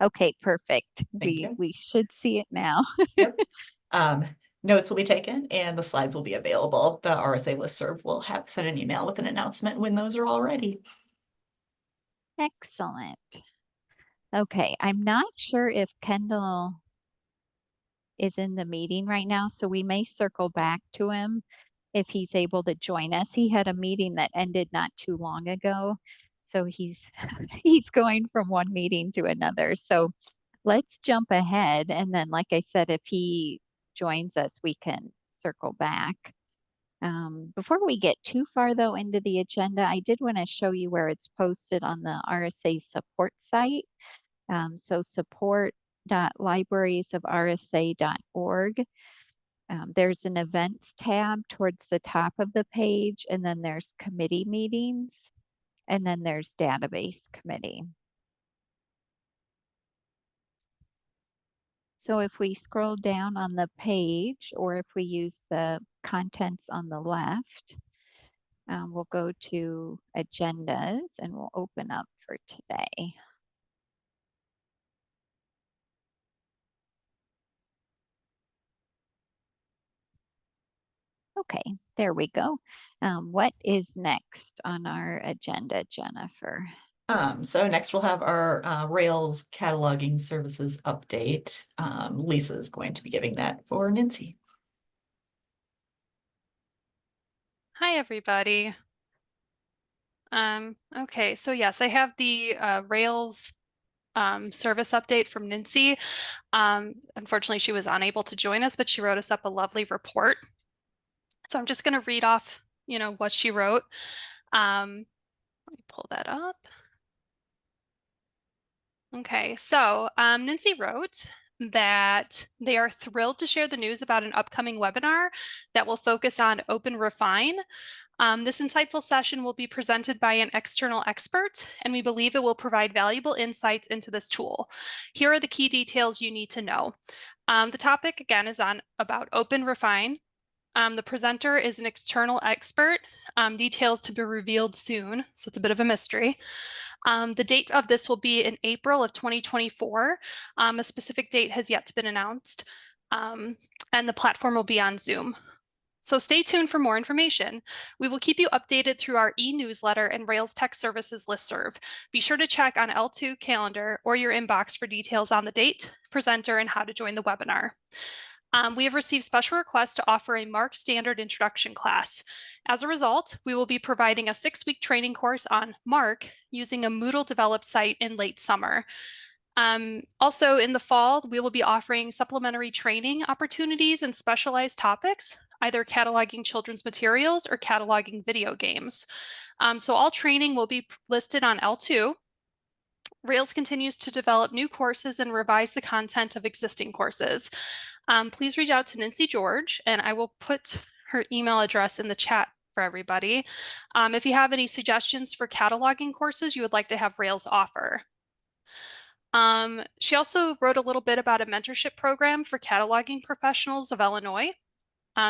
Okay, perfect. Thank We you. we should see it now. Yep. Um, Notes will be taken and the slides will be available. The RSA listserv will have sent an email with an announcement when those are all ready. Excellent. Okay, I'm not sure if Kendall is in the meeting right now, so we may circle back to him if he's able to join us. He had a meeting that ended not too long ago, so he's he's going from one meeting to another. So let's jump ahead, and then, like I said, if he joins us, we can circle back. Before we get too far though into the agenda, I did want to show you where it's posted on the RSA support site. So support.librariesofrsa.org. There's an events tab towards the top of the page, and then there's committee meetings, and then there's database committee. So if we scroll down on the page, or if we use the contents on the left, we'll go to agendas and we'll open up for today. Okay, there we go. What is next on our agenda, Jennifer? So next we'll have our Rails cataloging services update. Lisa is going to be giving that for Nancy. Hi, everybody. Okay, so yes, I have the Rails service update from Nancy. Unfortunately, she was unable to join us, but she wrote us up a lovely report. So I'm just going to read off, what she wrote. Let me pull that up. Okay, so Nancy wrote that they are thrilled to share the news about an upcoming webinar that will focus on Open Refine. This insightful session will be presented by an external expert, and we believe it will provide valuable insights into this tool. Here are the key details you need to know. The topic, again, is about Open Refine. The presenter is an external expert. Details to be revealed soon, so it's a bit of a mystery. The date of this will be in April of 2024. A specific date has yet to been announced, and the platform will be on Zoom. So stay tuned for more information. We will keep you updated through our e-newsletter and Rails Tech Services listserv. Be sure to check on L2 Calendar or your inbox for details on the date, presenter, and how to join the webinar. We have received special requests to offer a MARC standard introduction class. As a result, we will be providing a 6-week training course on MARC using a Moodle developed site in late summer. Also in the fall, we will be offering supplementary training opportunities and specialized topics, either cataloging children's materials or cataloging video games. So all training will be listed on L2. Rails continues to develop new courses and revise the content of existing courses. Please reach out to Nancy George, and I will put her email address in the chat for everybody. If you have any suggestions for cataloging courses you would like to have Rails offer. She also wrote a little bit about a mentorship program for cataloging professionals of Illinois.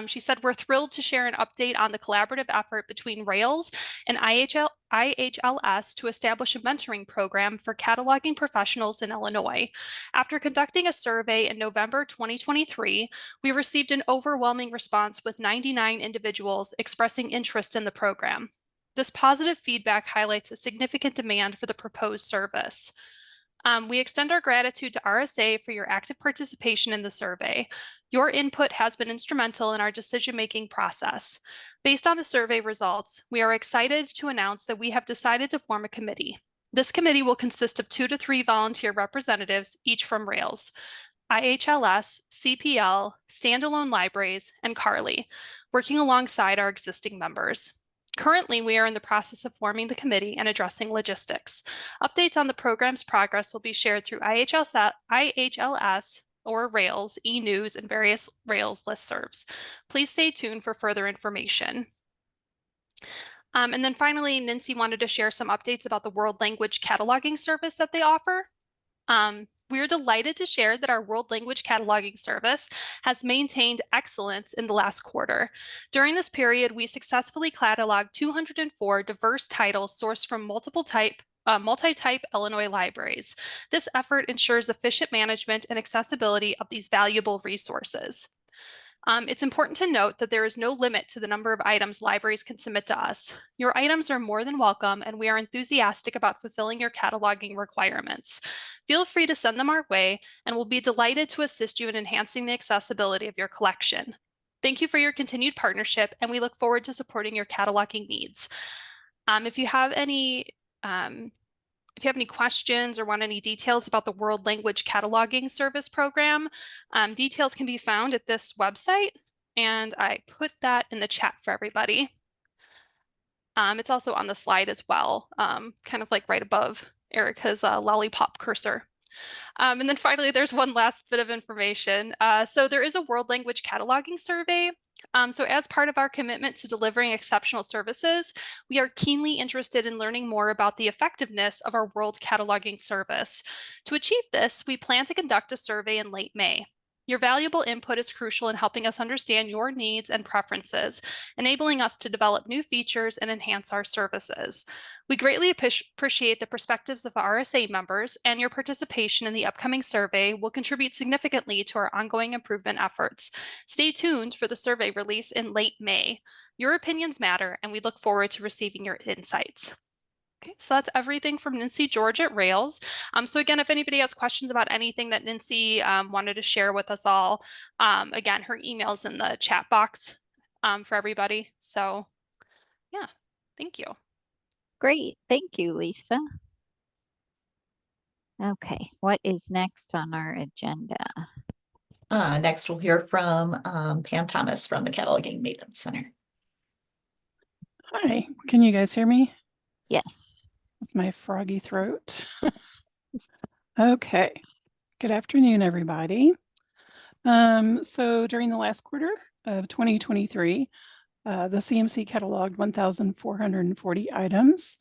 She said, we're thrilled to share an update on the collaborative effort between Rails and IHLS to establish a mentoring program for cataloging professionals in Illinois. After conducting a survey in November 2023, we received an overwhelming response with 99 individuals expressing interest in the program. This positive feedback highlights a significant demand for the proposed service. We extend our gratitude to RSA for your active participation in the survey. Your input has been instrumental in our decision-making process. Based on the survey results, we are excited to announce that we have decided to form a committee. This committee will consist of 2 to 3 volunteer representatives, each from Rails, IHLS, CPL, Standalone Libraries, and Carly, working alongside our existing members. Currently, we are in the process of forming the committee and addressing logistics. Updates on the program's progress will be shared through IHLS or Rails, e-news, and various Rails listservs. Please stay tuned for further information. And then finally, Nancy wanted to share some updates about the world language cataloging service that they offer. We are delighted to share that our world language cataloging service has maintained excellence in the last quarter. During this period, we successfully cataloged 204 diverse titles sourced from multiple multi-type Illinois libraries. This effort ensures efficient management and accessibility of these valuable resources. It's important to note that there is no limit to the number of items libraries can submit to us. Your items are more than welcome, and we are enthusiastic about fulfilling your cataloging requirements. Feel free to send them our way, and we'll be delighted to assist you in enhancing the accessibility of your collection. Thank you for your continued partnership, and we look forward to supporting your cataloging needs. If you have any questions or want any details about the World Language Cataloging Service program, details can be found at this website, and I put that in the chat for everybody. It's also on the slide as well, kind of like right above Erica's lollipop cursor. And then finally, there's one last bit of information. So there is a World Language Cataloging Survey. So as part of our commitment to delivering exceptional services, we are keenly interested in learning more about the effectiveness of our World Cataloging Service. To achieve this, we plan to conduct a survey in late May. Your valuable input is crucial in helping us understand your needs and preferences, enabling us to develop new features and enhance our services. We greatly appreciate the perspectives of RSA members, and your participation in the upcoming survey will contribute significantly to our ongoing improvement efforts. Stay tuned for the survey release in late May. Your opinions matter, and we look forward to receiving your insights. Okay, so that's everything from Nancy George at Rails. So again, if anybody has questions about anything that Nancy wanted to share with us all, again, her email's in the chat box for everybody. So yeah, thank you. Great. Thank you, Lisa. Okay, what is next on our agenda? Next, we'll hear from Pam Thomas from the Cataloging Maintenance Center. Hi, can you guys hear me? Yes. With my froggy throat. Okay, good afternoon, everybody. So during the last quarter of 2023, the CMC cataloged 1,440 items.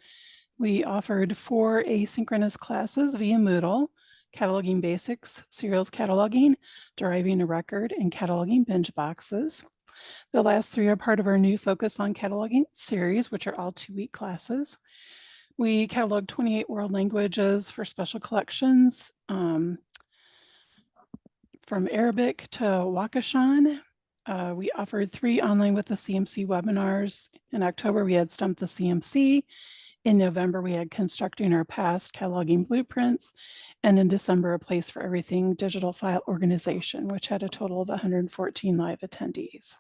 We offered 4 asynchronous classes via Moodle: cataloging basics, serials cataloging, deriving a record, and cataloging binge boxes. The last 3 are part of our new Focus on Cataloging series, which are all 2-week classes. We cataloged 28 world languages for special collections, from Arabic to Wakashan. We offered 3 online with the CMC webinars. In October, we had Stump the CMC. In November, we had Constructing Our Past, Cataloging Blueprints. And in December, A Place for Everything, Digital File Organization, which had a total of 114 live attendees.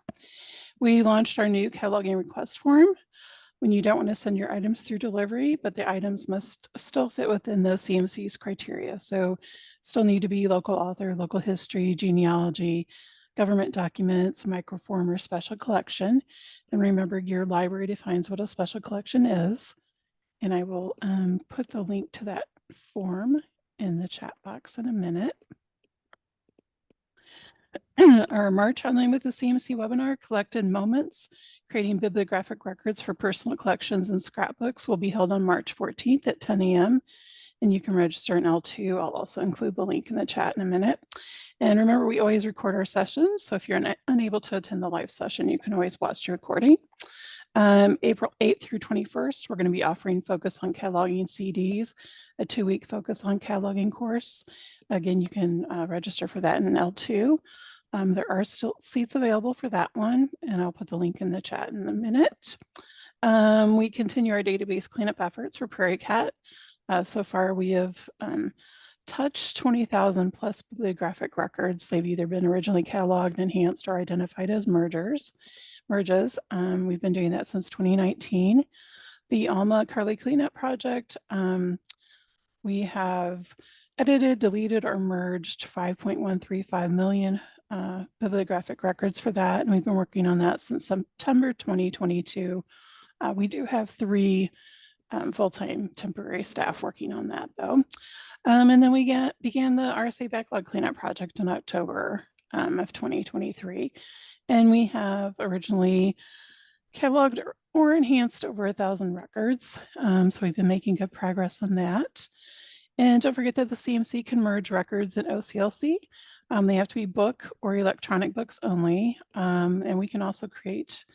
We launched our new cataloging request form. When you don't want to send your items through delivery, but the items must still fit within the CMC's criteria. So still need to be local author, local history, genealogy, government documents, microform, or special collection. And remember, your library defines what a special collection is. And I will put the link to that form in the chat box in a minute. Our March Online with the CMC webinar, Collected Moments, Creating Bibliographic Records for Personal Collections and Scrapbooks, will be held on March 14th at 10 a.m. And you can register in L2. I'll also include the link in the chat in a minute. And remember, we always record our sessions. So if you're unable to attend the live session, you can always watch the recording. April 8th through 21st, we're going to be offering Focus on Cataloging CDs, a 2-week Focus on Cataloging course. Again, you can register for that in L2. There are still seats available for that one, and I'll put the link in the chat in a minute. We continue our database cleanup efforts for Prairie Cat. So far, we have touched 20,000 plus bibliographic records. They've either been originally cataloged, enhanced, or identified as merges. We've been doing that since 2019. The Alma Carly Cleanup Project, we have edited, deleted, or merged 5.135 million bibliographic records for that, and we've been working on that since September 2022. We do have 3 full-time temporary staff working on that, though. And then we began the RSA Backlog Cleanup Project in October of 2023. And we have originally cataloged or enhanced over 1,000 records. So we've been making good progress on that. And don't forget that the CMC can merge records in OCLC. They have to be book or electronic books only. And we can also create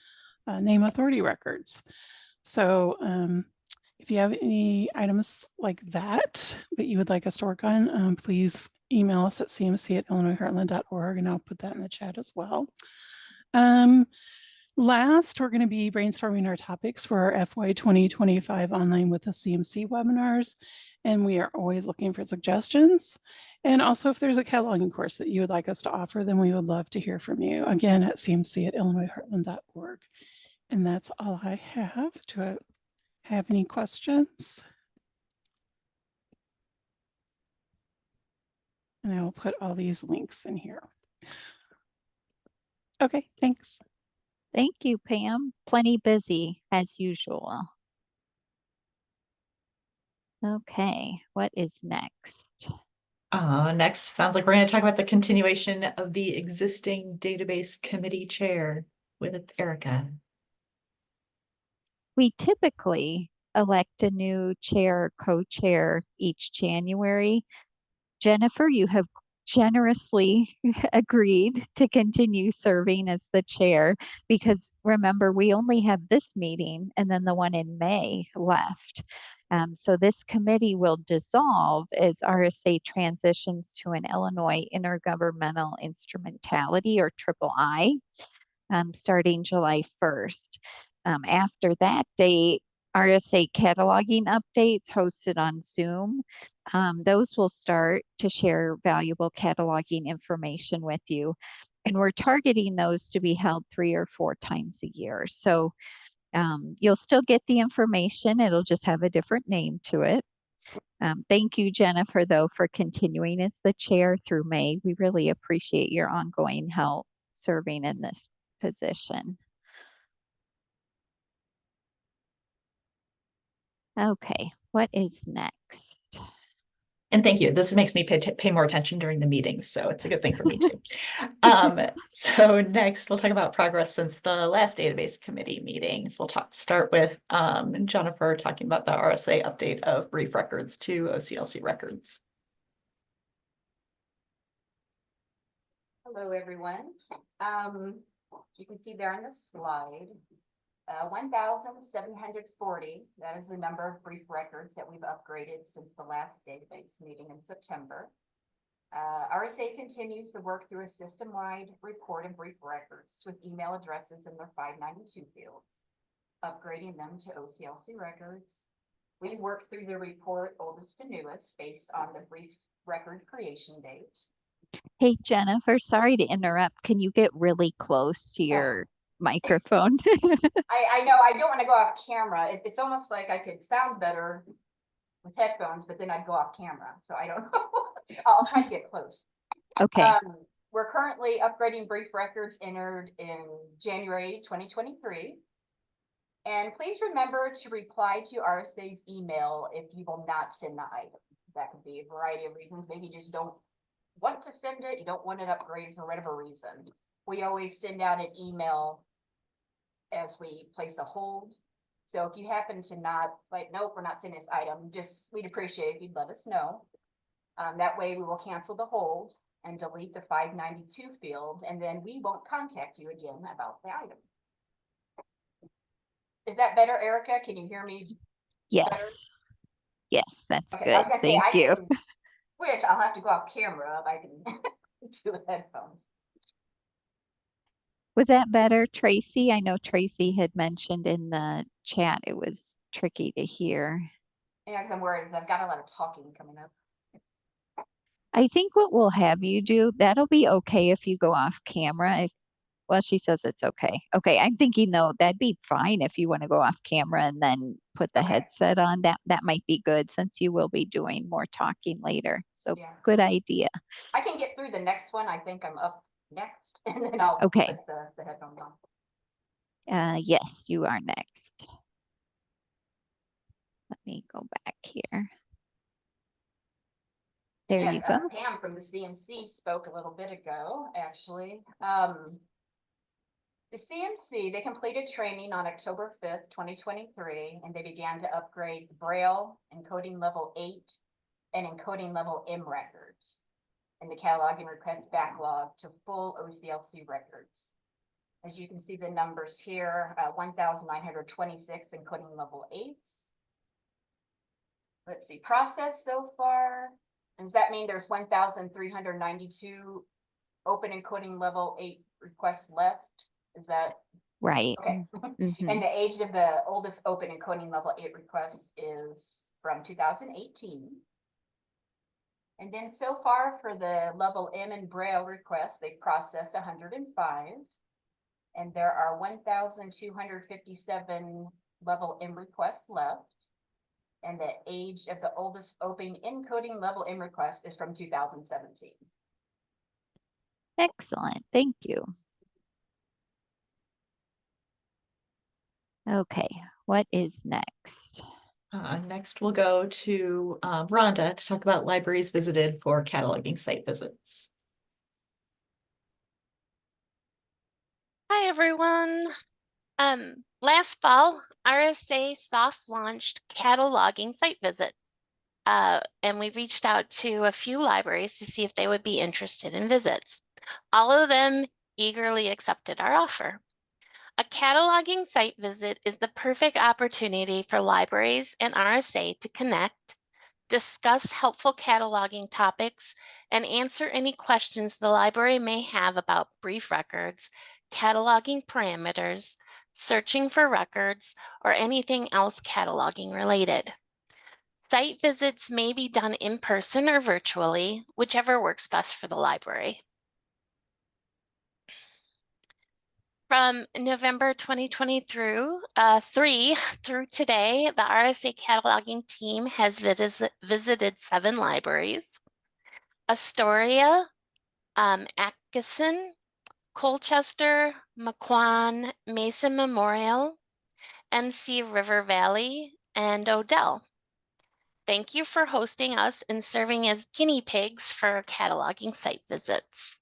name authority records. So if If you have any items like that you would like us to work on, please email us at cmc@illinoisheartland.org, and I'll put that in the chat as well. Last, we're going to be brainstorming our topics for our FY 2025 online with the CMC webinars, and we are always looking for suggestions. And also, if there's a cataloging course that you would like us to offer, then we would love to hear from you. Again, at cmc@illinoisheartland.org. And that's all I have. Do I have any questions? And I will put all these links in here. Okay, thanks. Thank you, Pam. Plenty busy as usual. Okay, what is next? Next, sounds like we're going to talk about the continuation of the existing database committee chair with Erica. We typically elect a new chair, co-chair each January. Jennifer, you have generously agreed to continue serving as the chair because remember, we only have this meeting and then the one in May left. So this committee will dissolve as RSA transitions to an Illinois Intergovernmental Instrumentality, or III, starting July 1st. After that date, RSA cataloging updates hosted on Zoom. Those will start to share valuable cataloging information with you. And we're targeting those to be held 3 or 4 times a year. So you'll still get the information. It'll just have a different name to it. Thank you, Jennifer, though, for continuing as the chair through May. We really appreciate your ongoing help serving in this position. Okay, what is next? And thank you. This makes me pay more attention during the meetings, so it's a good thing for me too. So next, we'll talk about progress since the last database committee meetings. We'll start with Jennifer talking about the RSA update of brief records to OCLC records. Hello, everyone. You can see there on the slide, 1,740. That is the number of brief records that we've upgraded since the last database meeting in September. RSA continues to work through a system-wide report of brief records with email addresses in their 592 fields, upgrading them to OCLC records. We work through the report oldest to newest based on the brief record creation date. Hey, Jennifer, sorry to interrupt. Can you get really close to your microphone? I know I don't want to go off camera. It's almost like I could sound better with headphones, but then I'd go off camera. So I don't know. I'll try to get close. Okay. We're currently upgrading brief records entered in January 2023. And please remember to reply to RSA's email if you will not send the item. That could be a variety of reasons. Maybe you just don't want to send it. You don't want it upgraded for whatever reason. We always send out an email as we place a hold. So if you happen to not, like, nope, we're not sending this item, we'd appreciate if you'd let us know. That way we will cancel the hold and delete the 592 field, and then we won't contact you again about the item. Is that better, Erica? Can you hear me? Yes. better? Yes, that's Okay, good. I was gonna say, Thank I you. can switch. I'll have to go off camera if I can do headphones. Was that better, Tracy? I know Tracy had mentioned in the chat it was tricky to hear. Yeah, because I'm worried, because I've got a lot of talking coming up. I think what we'll have you do, that'll be okay if you go off camera. Well, she says it's okay. Okay, I'm thinking though, that'd be fine if you want to go off camera and then put the Okay. headset on. That might be good since you will be doing more talking later. So Yeah. good idea. I can get through the next one. I think I'm up next, and then I'll Okay. put the headphones on. Yes, you are next. Let me go back here. There Yeah, you go. Pam from the CMC spoke a little bit ago, actually. The CMC, they completed training on October 5th, 2023, and they began to upgrade Braille encoding level 8 and encoding level M records and the cataloging request backlog to full OCLC records. As you can see the numbers here, 1,926 encoding level 8s, let's see, process so far. Does that mean there's 1,392 open encoding level 8 requests left? Is that Right. okay? Mhm. And the age of the oldest open encoding level 8 request is from 2018. And then so far for the level M and Braille requests, they've processed 105. And there are 1,257 level M requests left. And the age of the oldest open encoding level M request is from 2017. Excellent. Thank you. Okay, what is next? Next, we'll go to Rhonda to talk about libraries visited for cataloging site visits. Hi, everyone. Last fall, RSA soft launched cataloging site visits. And we reached out to a few libraries to see if they would be interested in visits. All of them eagerly accepted our offer. A cataloging site visit is the perfect opportunity for libraries and RSA to connect, discuss helpful cataloging topics, and answer any questions the library may have about brief records, cataloging parameters, searching for records, or anything else cataloging related. Site visits may be done in person or virtually, whichever works best for the library. From November 2023 through today, the RSA cataloging team has visited 7 libraries: Astoria, Atkinson, Colchester, McQuan, Mason Memorial, MC River Valley, and Odell. Thank you for hosting us and serving as guinea pigs for cataloging site visits.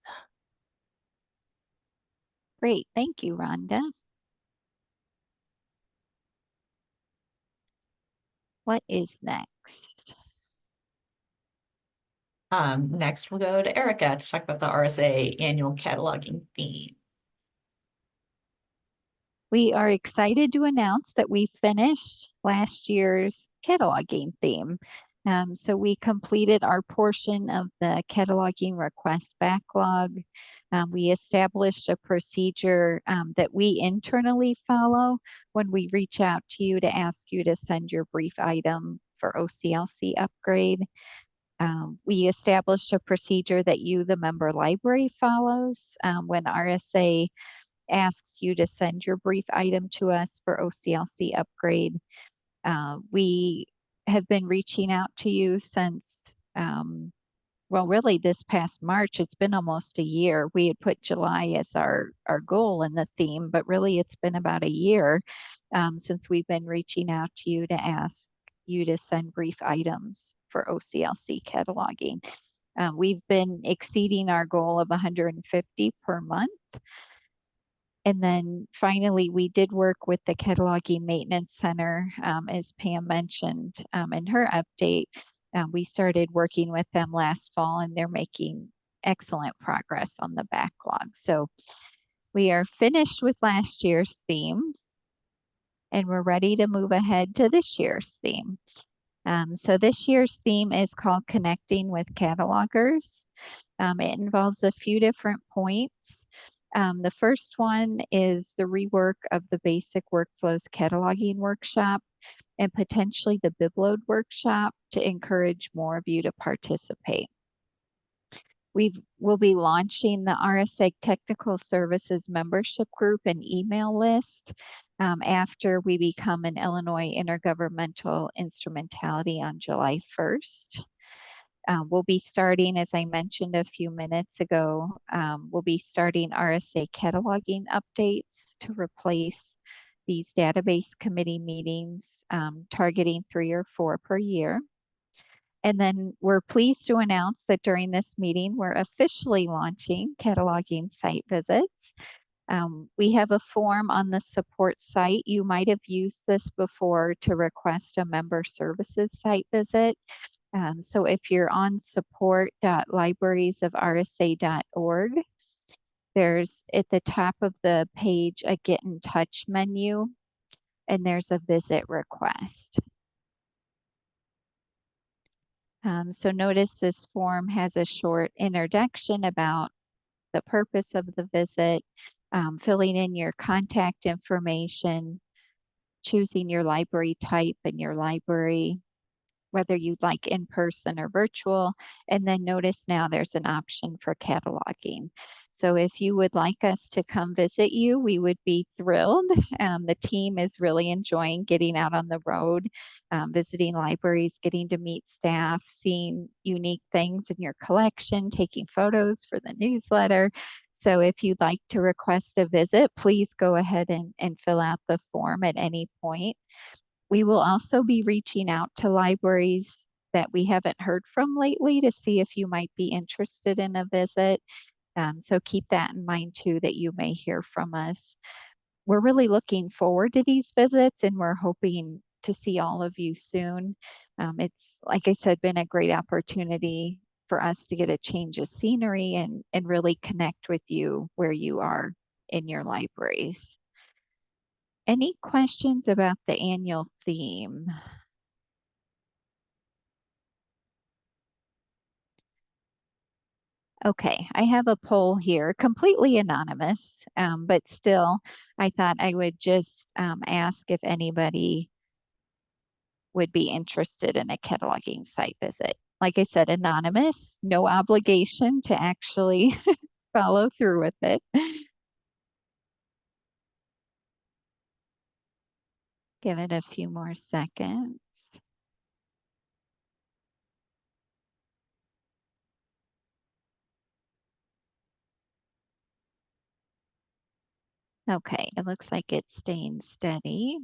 Great. Thank you, Rhonda. What is next? Next, we'll go to Erica to talk about the RSA annual cataloging theme. We are excited to announce that we finished last year's cataloging theme. So we completed our portion of the cataloging request backlog. We established a procedure that we internally follow when we reach out to you to ask you to send your brief item for OCLC upgrade. We established a procedure that you, the member library, follows when RSA asks you to send your brief item to us for OCLC upgrade. We have been reaching out to you since, well, really this past March. It's been almost a year. We had put July as our goal in the theme, but really it's been about a year since we've been reaching out to you to ask you to send brief items for OCLC cataloging. We've been exceeding our goal of 150 per month. And then finally, we did work with the Cataloging Maintenance Center, as Pam mentioned in her update. We started working with them last fall, and they're making excellent progress on the backlog. So we are finished with last year's theme, and we're ready to move ahead to this year's theme. So this year's theme is called Connecting with Catalogers. It involves a few different points. The first one is the rework of the basic workflows cataloging workshop and potentially the BibLoad workshop to encourage more of you to participate. We'll be launching the RSA Technical Services membership group and email list after we become an Illinois intergovernmental instrumentality on July 1st. We'll be starting, as I mentioned a few minutes ago, we'll be starting RSA cataloging updates to replace these database committee meetings, targeting 3 or 4 per year. And then we're pleased to announce that during this meeting, we're officially launching cataloging site visits. We have a form on the support site. You might have used this before to request a member services site visit. So if you're on support.librariesofrsa.org, there's at the top of the page a Get in Touch menu, and there's a visit request. So notice this form has a short introduction about the purpose of the visit, filling in your contact information, choosing your library type and your library, whether you'd like in person or virtual. And then notice now there's an option for cataloging. So if you would like us to come visit you, we would be thrilled. The team is really enjoying getting out on the road, visiting libraries, getting to meet staff, seeing unique things in your collection, taking photos for the newsletter. So if you'd like to request a visit, please go ahead and fill out the form at any point. We will also be reaching out to libraries that we haven't heard from lately to see if you might be interested in a visit. So keep that in mind too, that you may hear from us. We're really looking forward to these visits and we're hoping to see all of you soon. It's, like I said, been a great opportunity for us to get a change of scenery and really connect with you where you are in your libraries. Any questions about the annual theme? Okay, I have a poll here, completely anonymous, but still, I thought I would just ask if anybody would be interested in a cataloging site visit. Like I said, anonymous, no obligation to actually follow through with it. Give it a few more seconds. Okay, it looks like it's staying steady.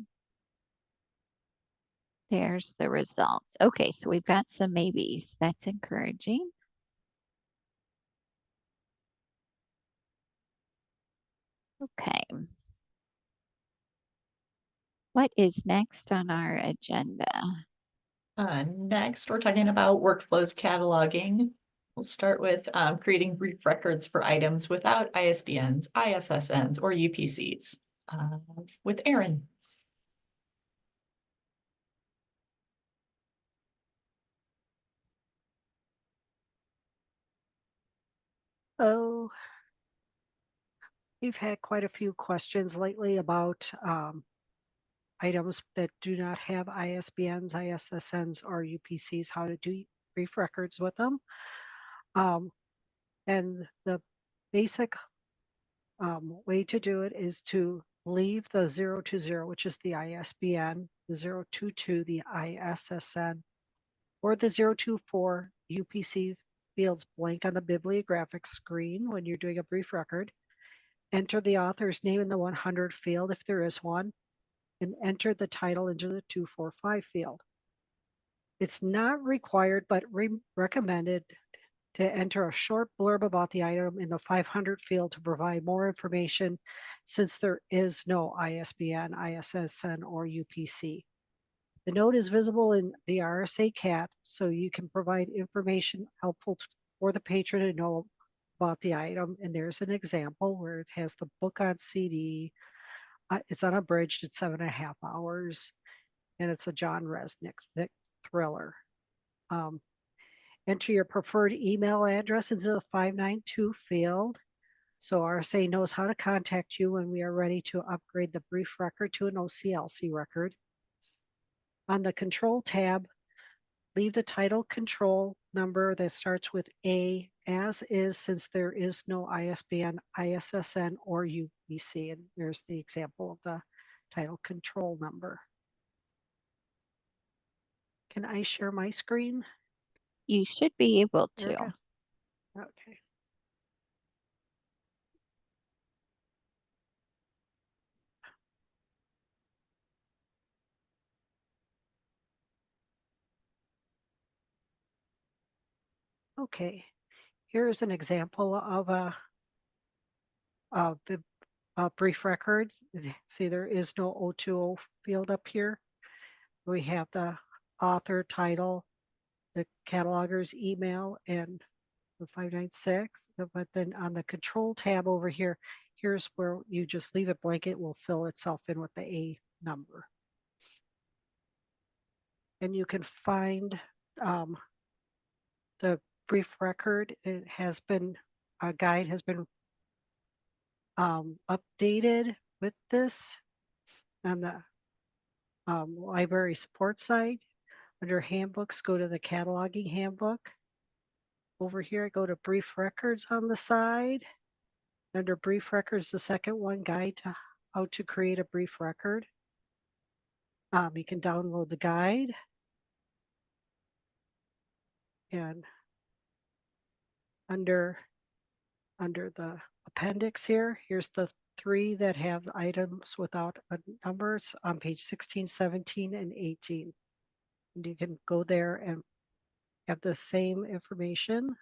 There's the results. Okay, so we've got some maybes. That's encouraging. Okay. What is next on our agenda? Next, we're talking about workflows cataloging. We'll start with creating brief records for items without ISBNs, ISSNs, or UPCs with Erin. Oh, we've had quite a few questions lately about items that do not have ISBNs, ISSNs, or UPCs, how to do brief records with them. And the basic way to do it is to leave the 020, which is the ISBN, the 022, the ISSN, or the 024 UPC fields blank on the bibliographic screen when you're doing a brief record. Enter the author's name in the 100 field if there is one, and enter the title into the 245 field. It's not required, but recommended to enter a short blurb about the item in the 500 field to provide more information since there is no ISBN, ISSN, or UPC. The note is visible in the RSA CAT, so you can provide information helpful for the patron to know about the item. And there's an example where it has the book on CD. It's unabridged, it's 7.5 hours, and it's a John Resnick thriller. Enter your preferred email address into the 592 field, so RSA knows how to contact you when we are ready to upgrade the brief record to an OCLC record. On the control tab, leave the title control number that starts with A as is, since there is no ISBN, ISSN, or UPC. And there's the example of the title control number. Can I share my screen? You should be able There we to. go. Okay. Okay, here's an example of a brief record. See, there is no 020 field up here. We have the author, title, the cataloger's email, and the 596. But then on the control tab over here, here's where you just leave it blank. It will fill itself in with the A number. And you can find the brief record, it has been, a guide has been updated with this on the library support site. Under handbooks, go to the cataloging handbook. Over here, go to brief records on the side. Under brief records, the second one, guide to how to create a brief record. You can download the guide. And under the appendix here, here's the 3 that have items without numbers on page 16, 17, and 18. And you can go there and have the same information.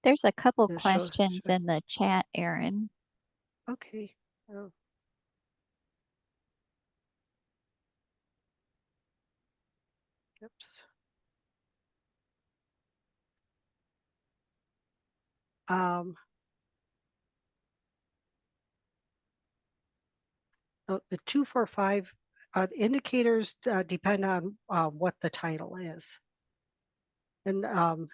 There's a couple Just questions in the chat, Erin. Okay. Oh. Oops. The 245 indicators depend on what the title is. And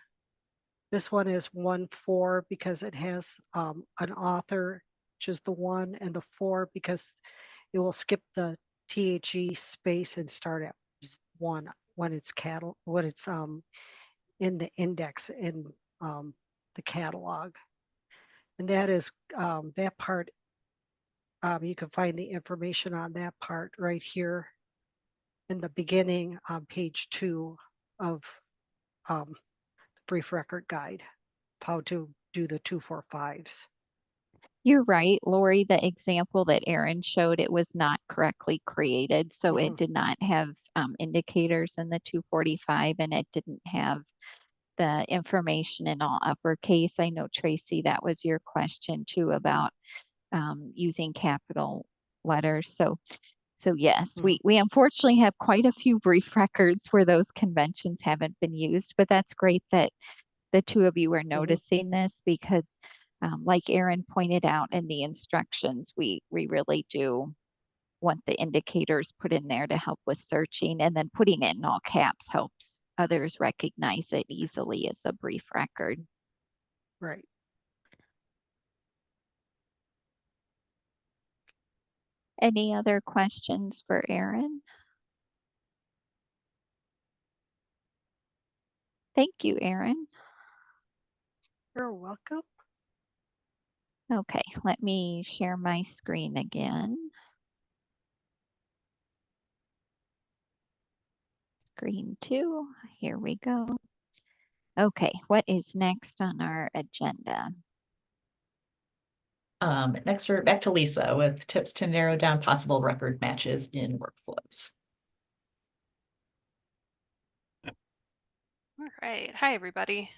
this one is 1-4 because it has an author, which is the 1, and the 4 because it will skip the THE space and start at 1 when it's in the index in the catalog. And that is that part. You can find the information on that part right here in the beginning on page 2 of the brief record guide, how to do the 245s. You're right, Lori, the example that Erin showed, it was not correctly created. So it did not have indicators in the 245 and it didn't have the information in all uppercase. I know, Tracy, that was your question too about using capital letters. So yes, we unfortunately have quite a few brief records where those conventions haven't been used, but that's great that the two of you are noticing this because like Erin pointed out in the instructions, we really do want the indicators put in there to help with searching, and then putting it in all caps helps others recognize it easily as a brief record. Right. Any other questions for Erin? Thank you, Erin. You're welcome. Okay, let me share my screen again. Screen 2, here we go. Okay, what is next on our agenda? Next, we're back to Lisa with tips to narrow down possible record matches in workflows. All right. Hi, everybody.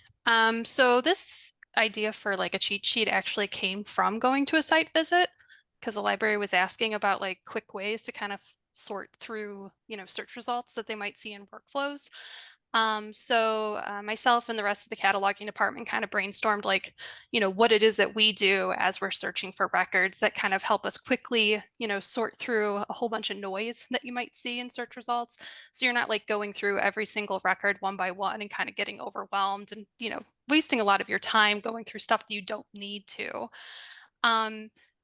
So this idea for like a cheat sheet actually came from going to a site visit because the library was asking about like quick ways to kind of sort through, search results that they might see in workflows. So myself and the rest of the cataloging department kind of brainstormed like, what it is that we do as we're searching for records that kind of help us quickly, sort through a whole bunch of noise that you might see in search results. So you're not like going through every single record one by one and kind of getting overwhelmed and, wasting a lot of your time going through stuff that you don't need to.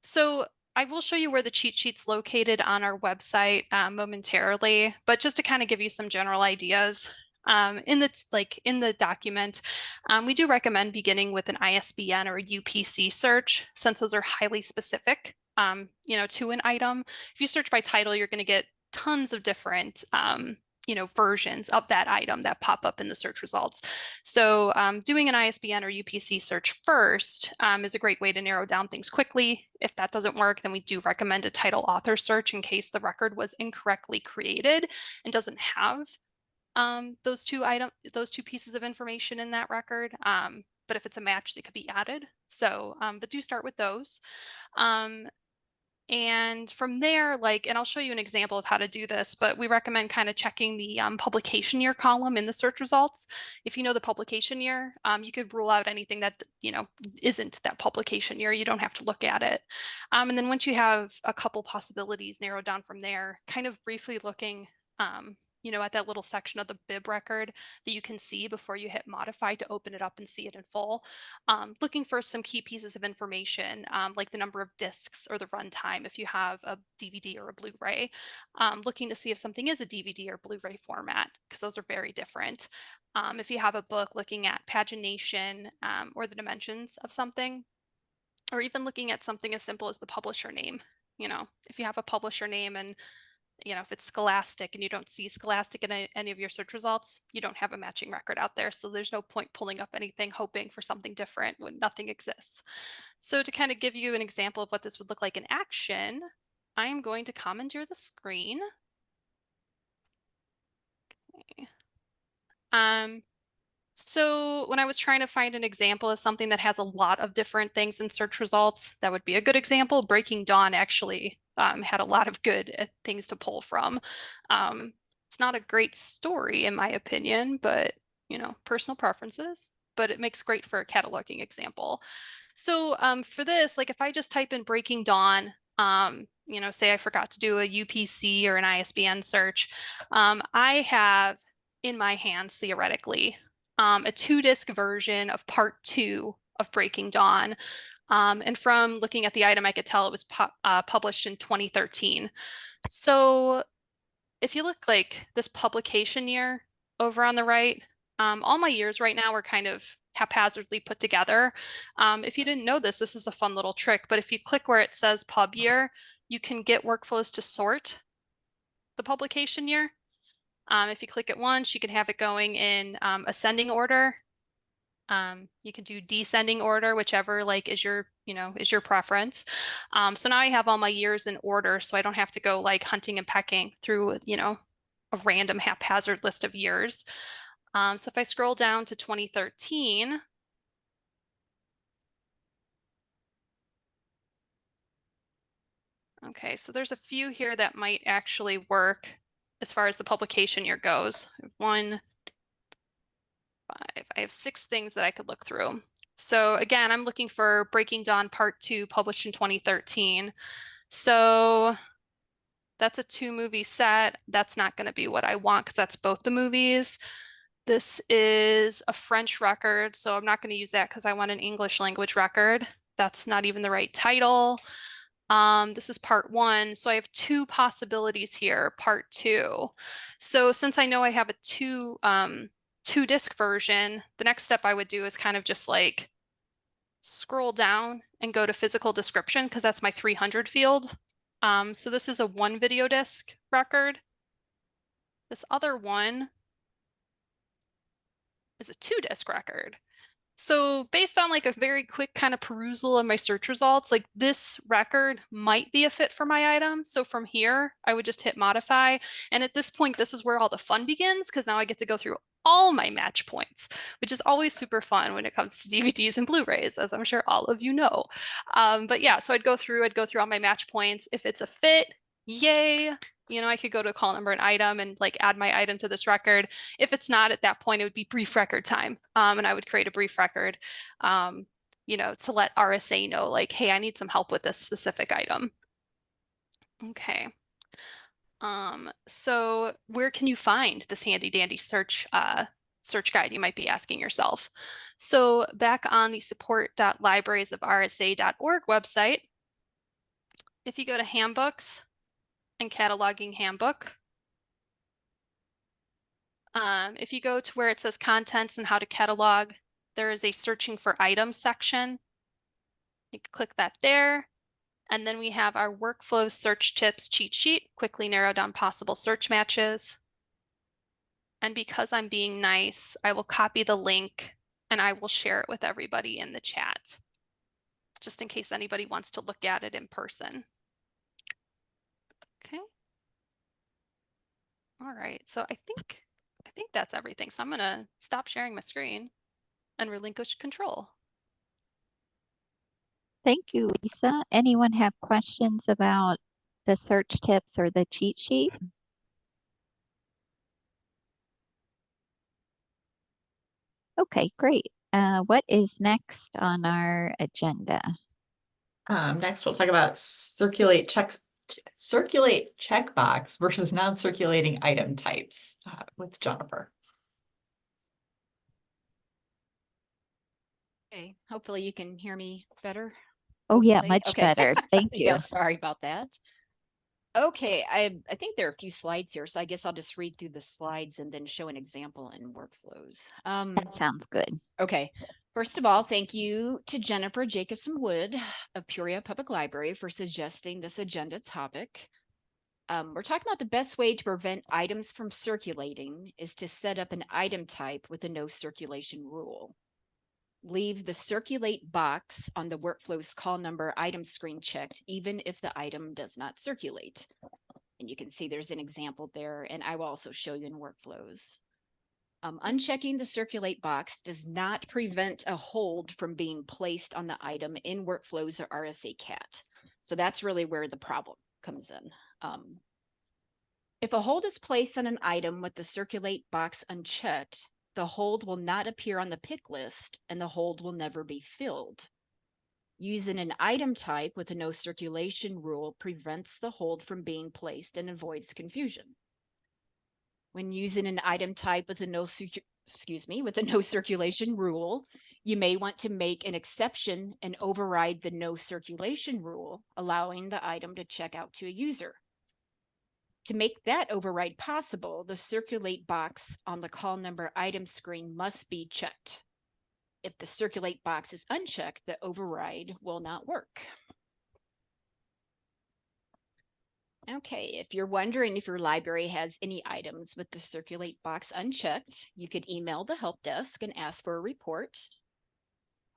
So I will show you where the cheat sheet's located on our website momentarily, but just to kind of give you some general ideas. In the document, we do recommend beginning with an ISBN or a UPC search, since those are highly specific, to an item. If you search by title, you're going to get tons of different, versions of that item that pop up in the search results. So doing an ISBN or UPC search first is a great way to narrow down things quickly. If that doesn't work, then we do recommend a title author search in case the record was incorrectly created and doesn't have those two pieces of information in that record. But if it's a match, they could be added. So, but do start with those. And from there, and I'll show you an example of how to do this, but we recommend kind of checking the publication year column in the search results. If you know the publication year, you could rule out anything that, isn't that publication year. You don't have to look at it. And then once you have a couple possibilities narrowed down from there, kind of briefly looking at that little section of the bib record that you can see before you hit modify to open it up and see it in full. Looking for some key pieces of information, like the number of discs or the runtime if you have a DVD or a Blu-ray. Looking to see if something is a DVD or Blu-ray format, because those are very different. If you have a book, looking at pagination or the dimensions of something, or even looking at something as simple as the publisher name. If you have a publisher name and if it's Scholastic and you don't see Scholastic in any of your search results, you don't have a matching record out there. So there's no point pulling up anything hoping for something different when nothing exists. So to kind of give you an example of what this would look like in action, I am going to commandeer the screen. Okay. So when I was trying to find an example of something that has a lot of different things in search results, that would be a good example. Breaking Dawn actually had a lot of good things to pull from. It's not a great story in my opinion, but personal preferences, but it makes great for a cataloging example. So for this, like if I just type in Breaking Dawn, say I forgot to do a UPC or an ISBN search, I have in my hands theoretically a 2-disc version of part 2 of Breaking Dawn. And from looking at the item, I could tell it was published in 2013. So if you look like this publication year over on the right, all my years right now are kind of haphazardly put together. If you didn't know this, this is a fun little trick, but if you click where it says pub year, you can get workflows to sort the publication year. If you click it once, you can have it going in ascending order. You can do descending order, whichever is your preference. So now I have all my years in order, so I don't have to go like hunting and pecking through, a random haphazard list of years. So if I scroll down to 2013, okay, so there's a few here that might actually work as far as the publication year goes. 1, 5, I have 6 things that I could look through. So again, I'm looking for Breaking Dawn Part 2 published in 2013. So that's a 2-movie set. That's not going to be what I want because that's both the movies. This is a French record, so I'm not going to use that because I want an English language record. That's not even the right title. This is part 1, so I have 2 possibilities here, part 2. So since I know I have a 2-disc version, the next step I would do is kind of just like scroll down and go to physical description because that's my 300 field. So this is a 1 video disc record. This other one is a 2-disc record. So based on like a very quick kind of perusal of my search results, like this record might be a fit for my item. So from here, I would just hit modify. And at this point, this is where all the fun begins because now I get to go through all my match points, which is always super fun when it comes to DVDs and Blu-rays, as I'm sure all of you know. But yeah, so I'd go through all my match points. If it's a fit, yay. I could go to call number an item and like add my item to this record. If it's not at that point, it would be brief record time. And I would create a brief record, to let RSA know like, hey, I need some help with this specific item. Okay. So where can you find this handy dandy search guide, you might be asking yourself. So back on the support.librariesofrsa.org website, if you go to handbooks and cataloging handbook, if you go to where it says contents and how to catalog, there is a searching for items section. You can click that there. And then we have our workflow search tips cheat sheet, quickly narrow down possible search matches. And because I'm being nice, I will copy the link and I will share it with everybody in the chat, just in case anybody wants to look at it in person. Okay. All right, so I think that's everything. So I'm gonna stop sharing my screen and relinquish control. Thank you, Lisa. Anyone have questions about the search tips or the cheat sheet? Okay, great. What is next on our agenda? Next, we'll talk about circulate circulate checkbox versus non-circulating item types with Jennifer. Okay, hopefully you can hear me better. Oh yeah, hopefully. much Okay. better. Thank you. Yeah, sorry about that. Okay, I think there are a few slides here, so I guess I'll just read through the slides and then show an example in workflows. That sounds good. Okay, first of all, thank you to Jennifer Jacobson Wood of Peoria Public Library for suggesting this agenda topic. We're talking about the best way to prevent items from circulating is to set up an item type with a no circulation rule. Leave the circulate box on the workflow's call number item screen checked, even if the item does not circulate. And you can see there's an example there, and I will also show you in workflows. Unchecking the circulate box does not prevent a hold from being placed on the item in workflows or RSA CAT. So that's really where the problem comes in. If a hold is placed on an item with the circulate box unchecked, the hold will not appear on the pick list and the hold will never be filled. Using an item type with a no circulation rule prevents the hold from being placed and avoids confusion. When using an item type with a no circulation rule, you may want to make an exception and override the no circulation rule, allowing the item to check out to a user. To make that override possible, the circulate box on the call number item screen must be checked. If the circulate box is unchecked, the override will not work. Okay, if you're wondering if your library has any items with the circulate box unchecked, you could email the help desk and ask for a report.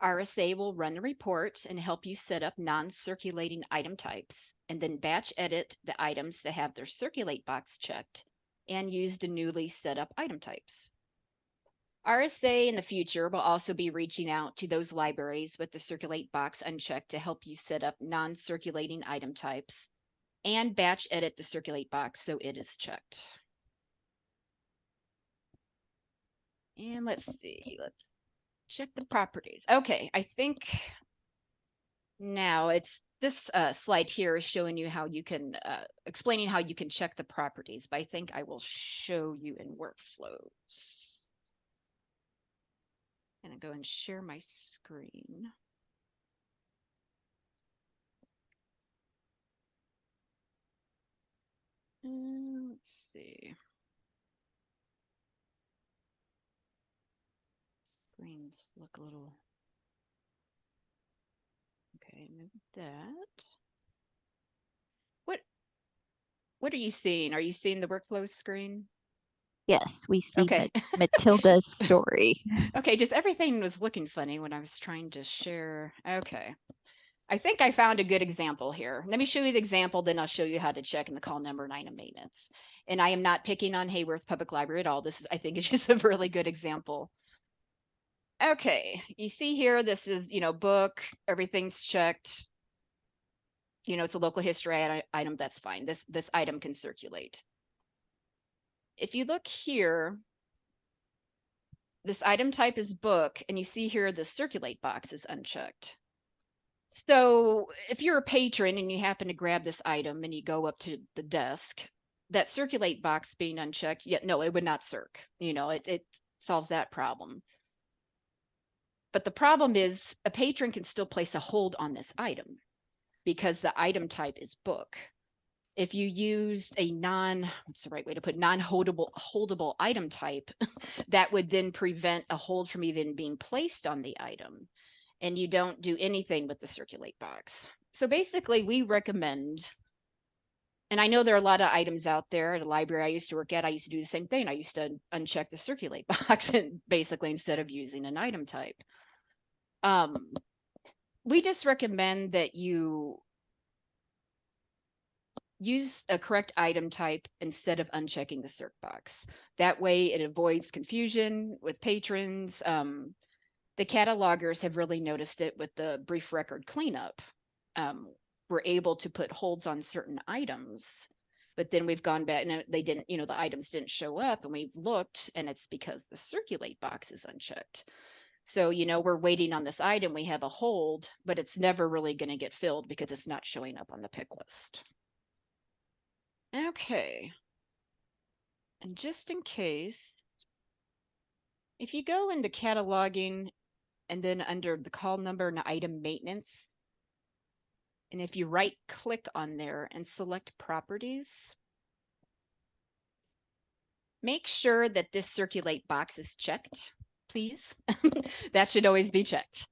RSA will run the report and help you set up non-circulating item types, and then batch edit the items that have their circulate box checked and use the newly set up item types. RSA in the future will also be reaching out to those libraries with the circulate box unchecked to help you set up non-circulating item types and batch edit the circulate box so it is checked. And let's see, let's check the properties. Okay, I think now it's this slide here is showing you how you can, explaining how you can check the properties, but I think I will show you in workflows. I'm gonna go and share my screen. Let's see. Screens look a little. Okay, maybe that. What are you seeing? Are you seeing the workflow screen? Yes, we see Okay. Matilda's story. Okay, just everything was looking funny when I was trying to share. Okay. I think I found a good example here. Let me show you the example, then I'll show you how to check in the call number and item maintenance. And I am not picking on Hayworth Public Library at all. This is, I think, it's just a really good example. Okay, you see here, this is, book, everything's checked. It's a local history item, that's fine. This item can circulate. If you look here, this item type is book, and you see here the circulate box is unchecked. So if you're a patron and you happen to grab this item and you go up to the desk, that circulate box being unchecked, no, it would not circ. It solves that problem. But the problem is a patron can still place a hold on this item because the item type is book. If you used a what's the right way to put non-holdable item type, that would then prevent a hold from even being placed on the item. And you don't do anything with the circulate box. So basically we recommend, and I know there are a lot of items out there at a library I used to work at, I used to do the same thing. I used to uncheck the circulate box and basically instead of using an item type. We just recommend that you use a correct item type instead of unchecking the circ box. That way it avoids confusion with patrons. The catalogers have really noticed it with the brief record cleanup. We're able to put holds on certain items, but then we've gone back and they didn't, the items didn't show up and we've looked and it's because the circulate box is unchecked. So, we're waiting on this item, we have a hold, but it's never really going to get filled because it's not showing up on the pick list. Okay. And just in case, if you go into cataloging and then under the call number and item maintenance, and if you right click on there and select properties, make sure that this circulate box is checked, please. That should always be checked.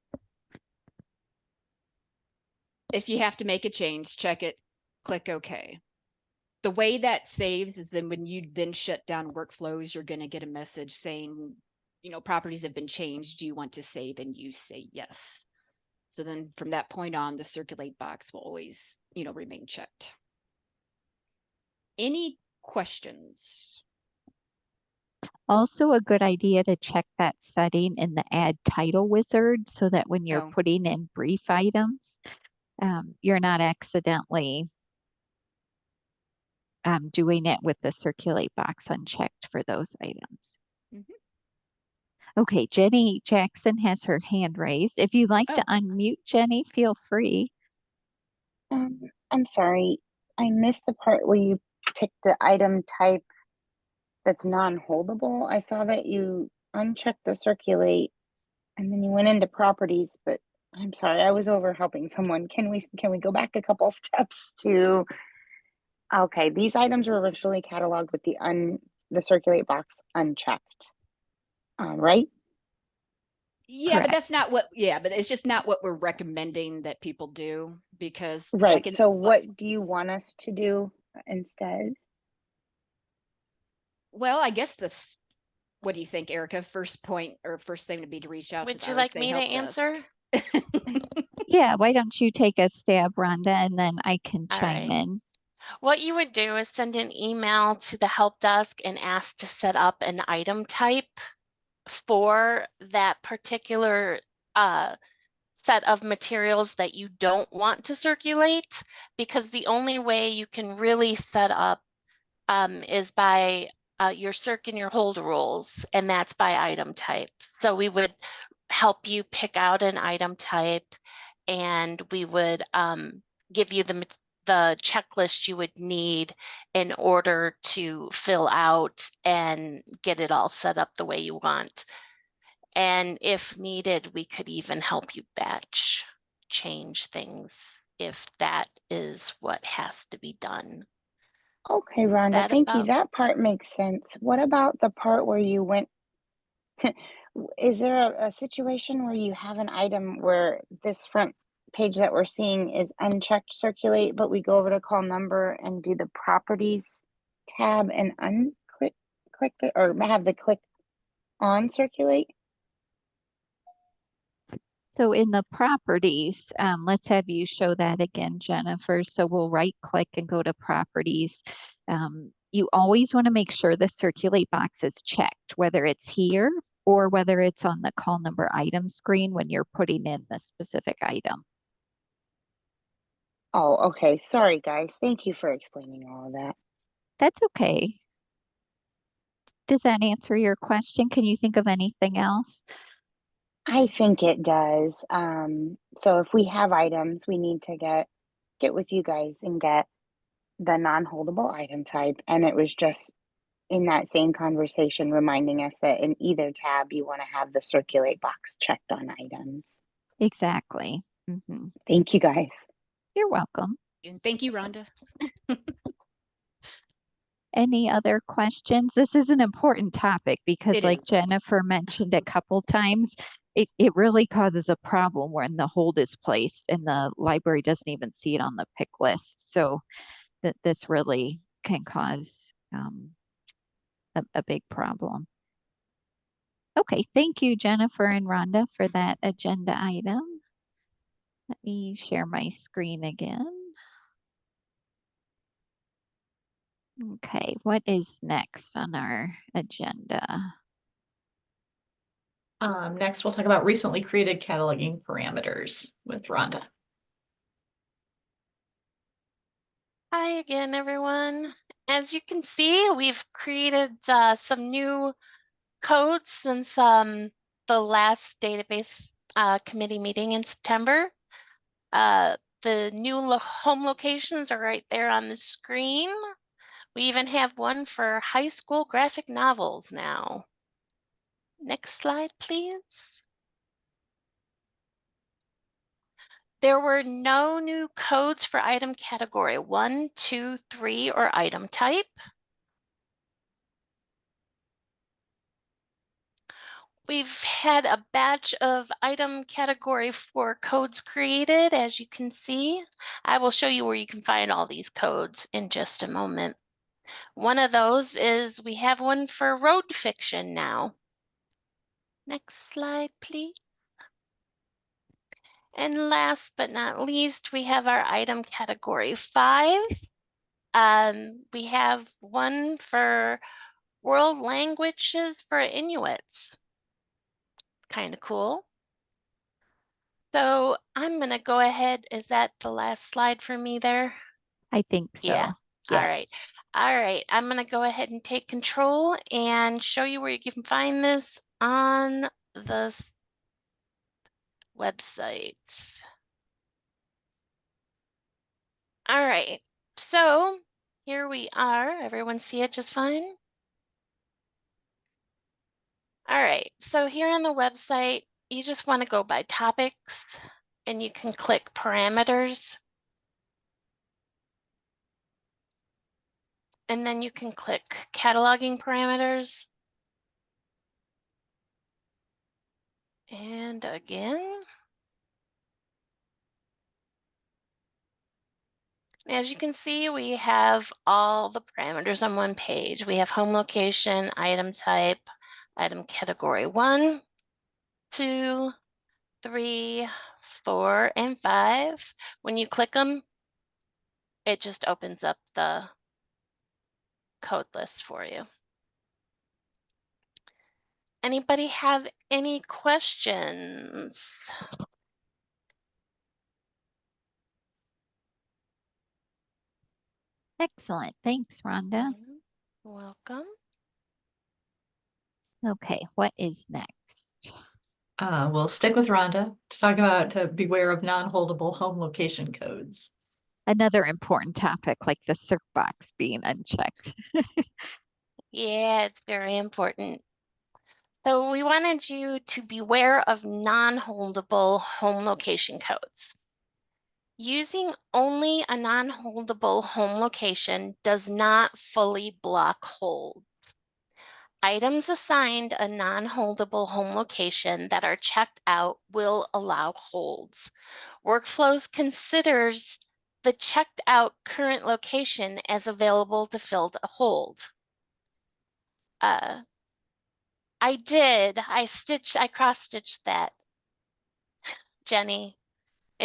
If you have to make a change, check it, click OK. The way that saves is then when you then shut down workflows, you're going to get a message saying, you know, properties have been changed. Do you want to save? And you say yes. So then from that point on, the circulate box will always, you know, remain checked. Any questions? Also a good idea to check that setting in the add title wizard so that when you're Oh. putting in brief items, you're not accidentally doing it with the circulate box unchecked for those items. Mhm. Okay, Jenny Jackson has her hand raised. If you'd like to Oh. unmute Jenny, feel free. I'm sorry, I missed the part where you picked the item type that's non-holdable. I saw that you unchecked the circulate and then you went into properties, but I'm sorry, I was over helping someone. Can we go back a couple steps to, okay, these items were originally cataloged with the circulate box unchecked, right? Yeah, but that's Correct. not what, yeah, but it's just not what we're recommending that people do because Right, like in, so what do you want us to do instead? well, I guess this, what do you think, Erica? First point or first thing would be to reach out to Would the you like RSA me to help desk. answer? Yeah, why don't you take a stab, Rhonda, and then I can All chime right. in. What you would do is send an email to the help desk and ask to set up an item type for that particular set of materials that you don't want to circulate, because the only way you can really set up is by your circ and your hold rules, and that's by item type. So we would help you pick out an item type, and we would give you the checklist you would need in order to fill out and get it all set up the way you want. And if needed, we could even help you batch change things if that is what has to be done. Okay, Rhonda, That thank you. about That part makes sense. What about the part where you went? Is there a situation where you have an item where this front page that we're seeing is unchecked circulate, but we go over to call number and do the properties tab and click it, or have the click on circulate? So in the properties, let's have you show that again, Jennifer. So we'll right click and go to properties. You always want to make sure the circulate box is checked, whether it's here or whether it's on the call number item screen when you're putting in the specific item. Oh, okay. Sorry, guys. Thank you for explaining all of that. That's okay. Does that answer your question? Can you think of anything else? I think it does. So if we have items, we need to get with you guys and get the non-holdable item type. And it was just in that same conversation reminding us that in either tab, you want to have the circulate box checked on items. Exactly. Thank you, guys. You're welcome. And thank you, Rhonda. Any other questions? This is an important topic because It like is. Jennifer mentioned a couple times, it really causes a problem when the hold is placed and the library doesn't even see it on the pick list. So that this really can cause a big problem. Okay, thank you, Jennifer and Rhonda, for that agenda item. Let me share my screen again. Okay, what is next on our agenda? Next, we'll talk about recently created cataloging parameters with Rhonda. Hi again, everyone. As you can see, we've created some new codes since the last database committee meeting in September. The new home locations are right there on the screen. We even have one for high school graphic novels now. Next slide, please. There were no new codes for item category 1, 2, 3, or item type. We've had a batch of item category 4 codes created, as you can see. I will show you where you can find all these codes in just a moment. One of those is we have one for road fiction now. Next slide, please. And last but not least, we have our item category 5. We have one for world languages for Inuits. Kind of cool. So I'm going to go ahead. Is that the last slide for me there? I think so. Yeah. Yes. All right. All right. I'm going to go ahead and take control and show you where you can find this on the website. All right. So here we are. Everyone see it just fine? All right. So here on the website, you just want to go by topics and you can click parameters. And then you can click cataloging parameters. And again. As you can see, we have all the parameters on one page. We have home location, item type, item category 1, 2, 3, 4, and 5. When you click them, it just opens up the code list for you. Anybody have any questions? Excellent. Thanks, Rhonda. Welcome. Okay, what is next? We'll stick with Rhonda to talk about to beware of non-holdable home location codes. Another important topic, like the search box being unchecked. Yeah, it's very important. So we wanted you to beware of non-holdable home location codes. Using only a non-holdable home location does not fully block holds. Items assigned a non-holdable home location that are checked out will allow holds. Workflows considers the checked out current location as available to fill a hold. I cross-stitched that, Jenny.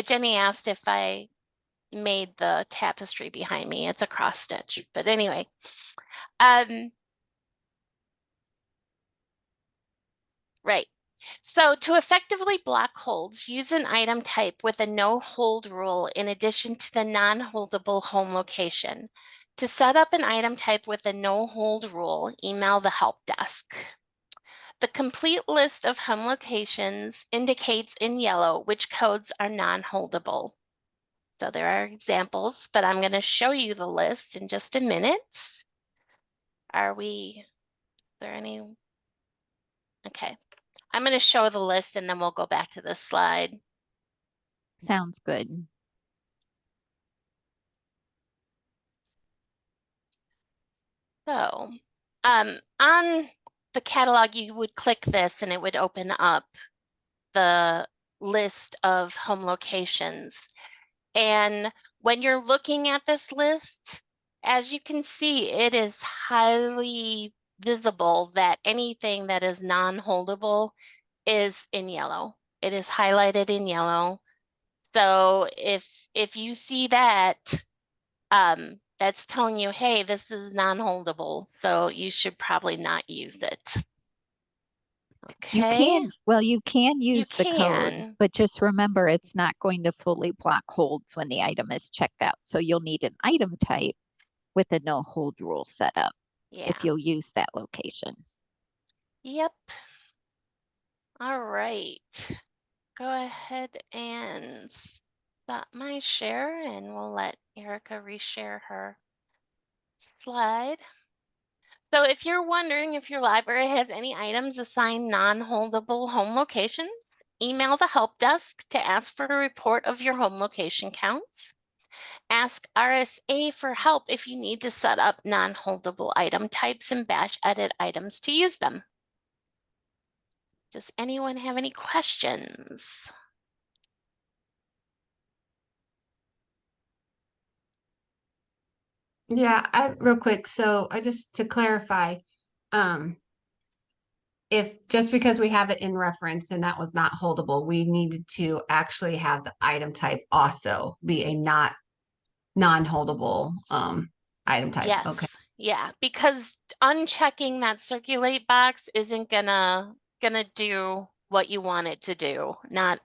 Jenny asked if I made the tapestry behind me. It's a cross stitch, but anyway. Right. So to effectively block holds, use an item type with a no hold rule in addition to the non-holdable home location. To set up an item type with a no hold rule, email the help desk. The complete list of home locations indicates in yellow which codes are non-holdable. So there are examples, but I'm going to show you the list in just a minute. Is there any? Okay. I'm going to show the list and then we'll go back to this slide. Sounds good. So on the catalog, you would click this and it would open up the list of home locations. And when you're looking at this list, as you can see, it is highly visible that anything that is non-holdable is in yellow. It is highlighted in yellow. So if you see that, that's telling you, hey, this is non-holdable, so you should probably not use it. You Okay. can use the code, can. but just remember it's not going to fully block holds when the item is checked out. So you'll need an item type with a no hold rule set up Yeah. if you'll use that location. Yep. All right. Go ahead and stop my share and we'll let Erica reshare her slide. So if you're wondering if your library has any items assigned non-holdable home locations, email the help desk to ask for a report of your home location counts. Ask RSA for help if you need to set up non-holdable item types and batch edit items to use them. Does anyone have any questions? Yeah, real quick. So I just to clarify, um, if just because we have it in reference and that was not holdable, we needed to actually have the item type also be a non-holdable item type. Yes. Okay. Yeah, because unchecking that circulate box isn't gonna do what you want it to do. Not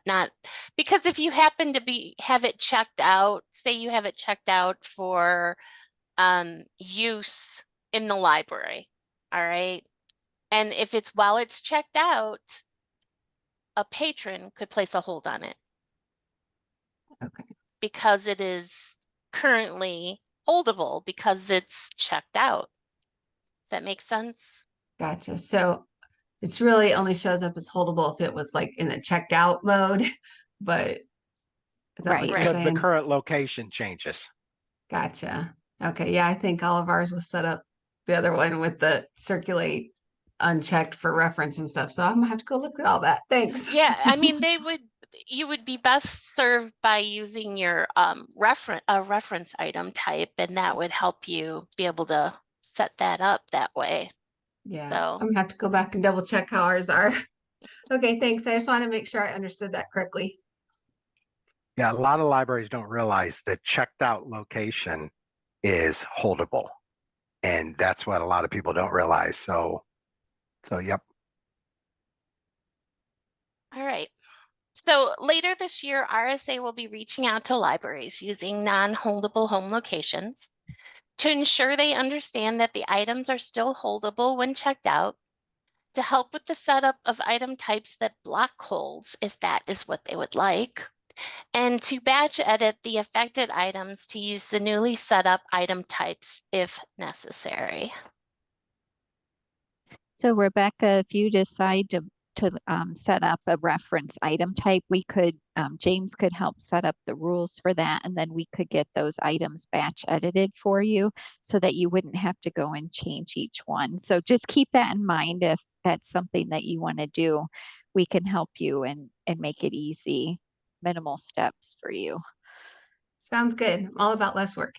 because if you happen to have it checked out, say you have it checked out for use in the library, all right? And if it's while it's checked out, a patron could place a hold on it. Okay. Because it is currently holdable because it's checked out. Does that make sense? Gotcha. So it's really only shows up as holdable if it was like in the checked out mode, but is that Right. what you're Because the saying? current location changes. Gotcha. Okay. Yeah, I think all of ours was set up the other one with the circulate unchecked for reference and stuff. So I'm gonna have to go look at all that. Thanks. Yeah, I mean, you would be best served by using your reference item type, and that would help you be able to set that up that way. Yeah, So- I'm gonna have to go back and double check how ours are. Okay, thanks. I just want to make sure I understood that correctly. Yeah, a lot of libraries don't realize the checked out location is holdable. And that's what a lot of people don't realize. So yep. All right. So later this year, RSA will be reaching out to libraries using non-holdable home locations to ensure they understand that the items are still holdable when checked out, to help with the setup of item types that block holds if that is what they would like, and to batch edit the affected items to use the newly set up item types if necessary. So Rebecca, if you decide to set up a reference item type, we could, James could help set up the rules for that, and then we could get those items batch edited for you so that you wouldn't have to go and change each one. So just keep that in mind. If that's something that you want to do, we can help you and make it easy, minimal steps for you. Sounds good. I'm all about less work.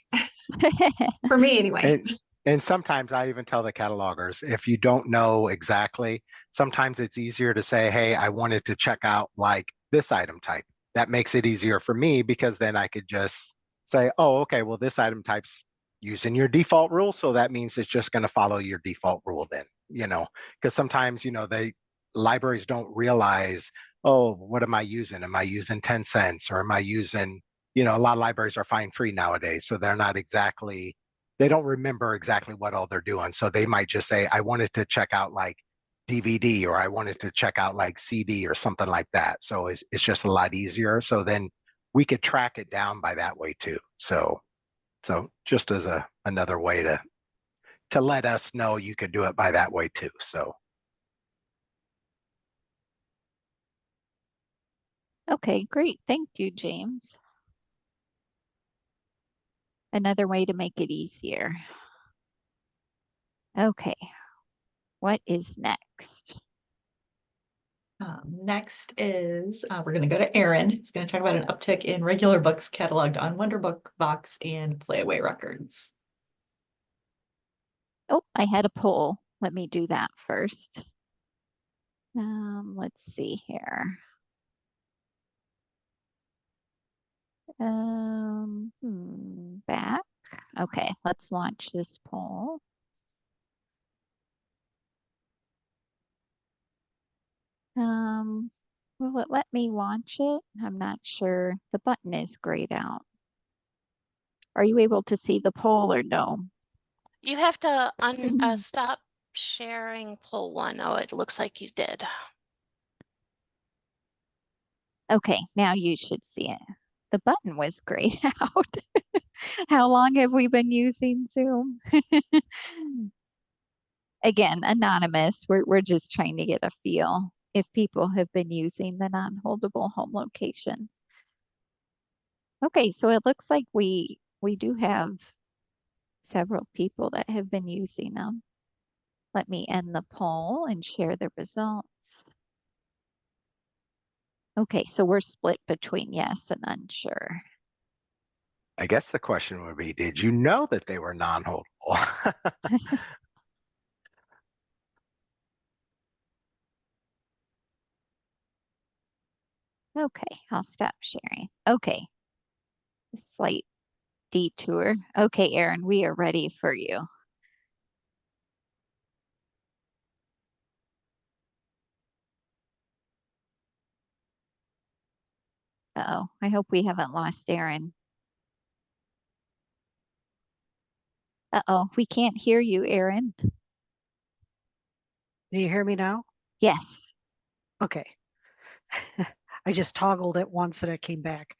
For me anyway. And sometimes I even tell the catalogers, if you don't know exactly, sometimes it's easier to say, hey, I wanted to check out like this item type. That makes it easier for me because then I could just say, oh, okay, well, this item type's using your default rule. So that means it's just going to follow your default rule then, because sometimes, libraries don't realize, oh, what am I using? Am I using 10 cents or am I using, a lot of libraries are fine free nowadays. So they're not exactly, they don't remember exactly what all they're doing. So they might just say, I wanted to check out like DVD or I wanted to check out like CD or something like that. So it's just a lot easier. So then we could track it down by that way too. So just as another way to let us know you could do it by that way too. So. Okay, great. Thank you, James. Another way to make it easier. Okay, what is next? Next is we're going to go to Aaron. He's going to talk about an uptick in regular books cataloged on Wonderbook Box and Playaway Records. Oh, I had a poll. Let me do that first. Let's see here. Back. Okay, let's launch this poll. Will it let me launch it? I'm not sure. The button is grayed out. Are you able to see the poll or no? You have to stop sharing poll one. Oh, it looks like you did. Okay, now you should see it. The button was grayed out. How long have we been using Zoom? Again, anonymous. We're just trying to get a feel if people have been using the non-holdable home locations. Okay, so it looks like we do have several people that have been using them. Let me end the poll and share the results. Okay, so we're split between yes and unsure. I guess the question would be, did you know that they were non-holdable? Okay, I'll stop sharing. Okay, slight detour. Okay, Erin, we are ready for you. Uh-oh, I hope we haven't lost Erin. Uh-oh, we can't hear you, Erin. Can you hear me now? Yes. Okay. I just toggled it once and it came back.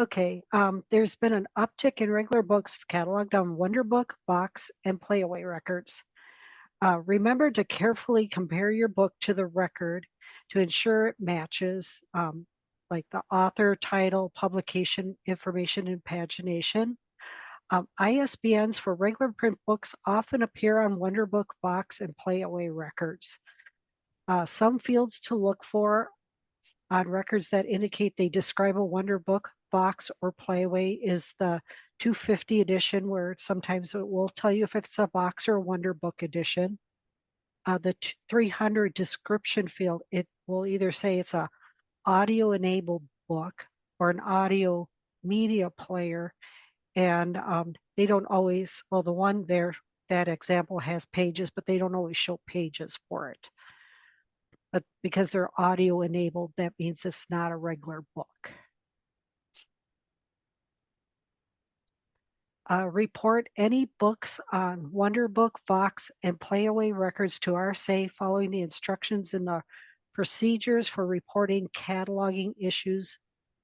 Okay, there's been an uptick in regular books cataloged on Wonderbook, Box, and Playaway records. Remember to carefully compare your book to the record to ensure it matches, like the author, title, publication information, and pagination. ISBNs for regular print books often appear on Wonderbook, Box, and Playaway records. Some fields to look for on records that indicate they describe a Wonderbook, Box, or Playaway is the 250 edition, where sometimes it will tell you if it's a Box or a Wonderbook edition. The 300 description field, it will either say it's a audio enabled book or an audio media player. And they don't always, well, the one there, that example has pages, but they don't always show pages for it. But because they're audio enabled, that means it's not a regular book. Report any books on Wonderbook, Vox, and Playaway records to RSA following the instructions in the procedures for reporting cataloging issues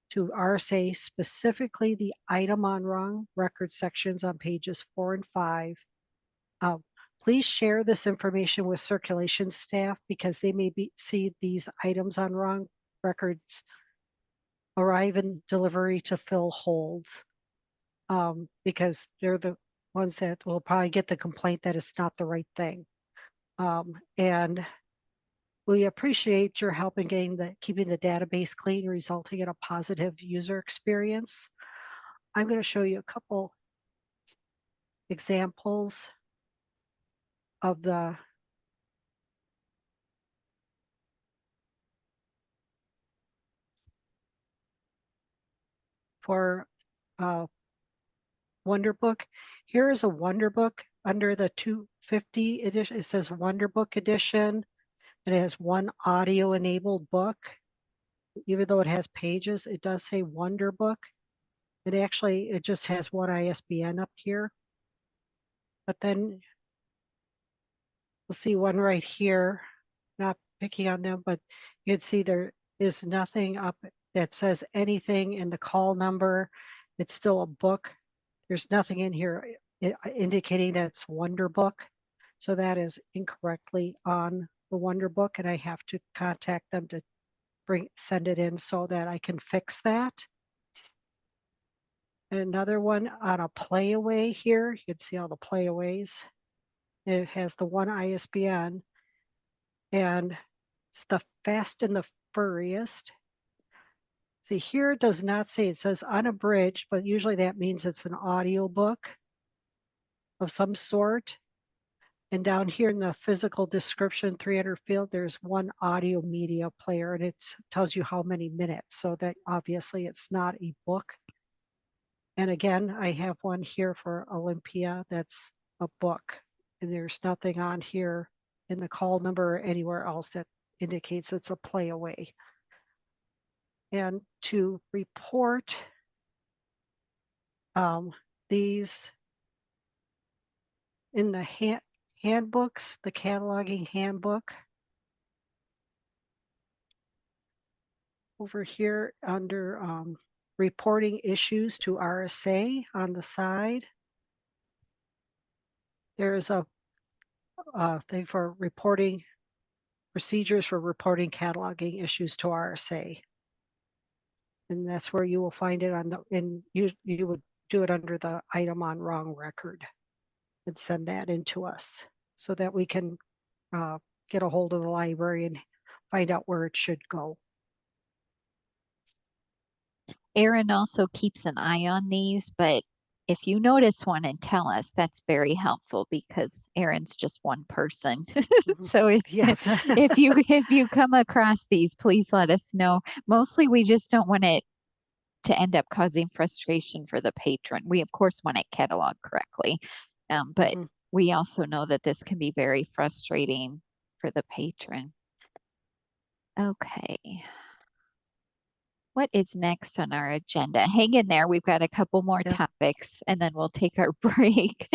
to RSA, specifically the item on wrong record sections on pages 4 and 5. Please share this information with circulation staff because they may see these items on wrong records arrive in delivery to fill holds, because they're the ones that will probably get the complaint that it's not the right thing. And we appreciate your help in keeping the database clean, resulting in a positive user experience. I'm going to show you a couple examples of the Wonderbook. Here is a Wonderbook under the 250 edition. It says Wonderbook edition, and it has one audio enabled book. Even though it has pages, it does say Wonderbook. And actually, it just has one ISBN up here. But then we'll see one right here, not picking on them, but you'd see there is nothing up that says anything in the call number. It's still a book. There's nothing in here indicating that it's Wonderbook. So that is incorrectly on the Wonderbook, and I have to contact them to send it in so that I can fix that. And another one on a Playaway here. You can see all the Playaways. It has the one ISBN, and it's the Fast and the Furriest. See, here it does not say, it says unabridged, but usually that means it's an audio book of some sort. And down here in the physical description 300 field, there's one audio media player, and it tells you how many minutes. So that obviously it's not a book. And again, I have one here for Olympia that's a book, and there's nothing on here in the call number or anywhere else that indicates it's a Playaway. And to report these in the handbooks, the cataloging handbook, over here under reporting issues to RSA on the side. There's a thing for reporting, procedures for reporting cataloging issues to RSA. And that's where you will find it on the, and you would do it under the item on wrong record and send that in to us so that we can get a hold of the library and find out where it should go. Erin also keeps an eye on these, but if you notice one and tell us, that's very helpful because Erin's just one person. So Yes. if you come across these, please let us know. Mostly we just don't want it to end up causing frustration for the patron. We of course want it cataloged correctly, but we also know that this can be very frustrating for the patron. Okay. What is next on our agenda? Hang in there. We've got a couple more topics and then we'll take our break.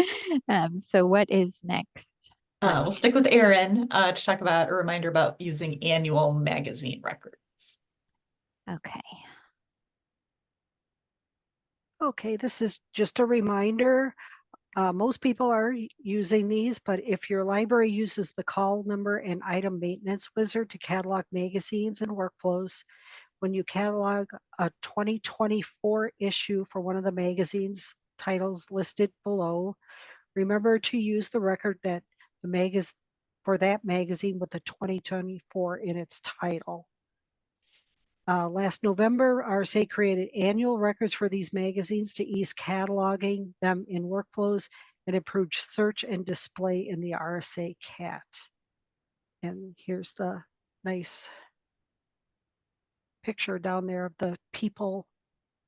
So what is next? We'll stick with Erin to talk about a reminder about using annual magazine records. Okay. Okay, this is just a reminder. Most people are using these, but if your library uses the call number and item maintenance wizard to catalog magazines and workflows, when you catalog a 2024 issue for one of the magazine's titles listed below, remember to use the record that the for that magazine with the 2024 in its title. Last November, RSA created annual records for these magazines to ease cataloging them in workflows and improve search and display in the RSA CAT. And here's the nice picture down there of the people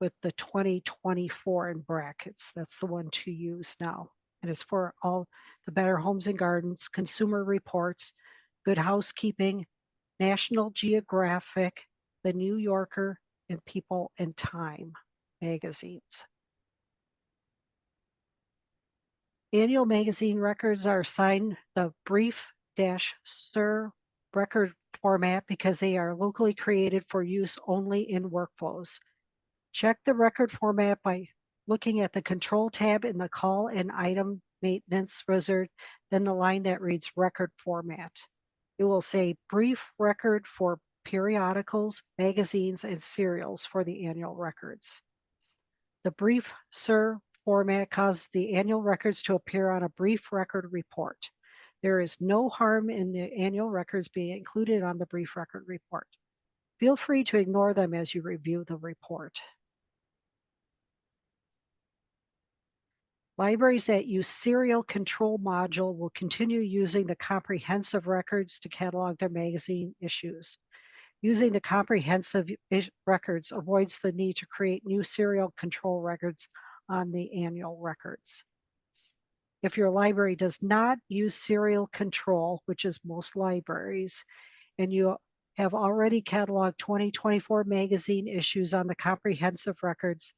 with the 2024 in brackets. That's the one to use now. And it's for all the Better Homes and Gardens, Consumer Reports, Good Housekeeping, National Geographic, The New Yorker, and People and Time magazines. Annual magazine records are assigned the brief-sur record format because they are locally created for use only in workflows. Check the record format by looking at the control tab in the call and item maintenance wizard, then the line that reads record format. It will say brief record for periodicals, magazines, and serials for the annual records. The brief-sur format causes the annual records to appear on a brief record report. There is no harm in the annual records being included on the brief record report. Feel free to ignore them as you review the report. Libraries that use serial control module will continue using the comprehensive records to catalog their magazine issues. Using the comprehensive records avoids the need to create new serial control records on the annual records. If your library does not use serial control, which is most libraries, and you have already cataloged 2024 magazine issues on the comprehensive records,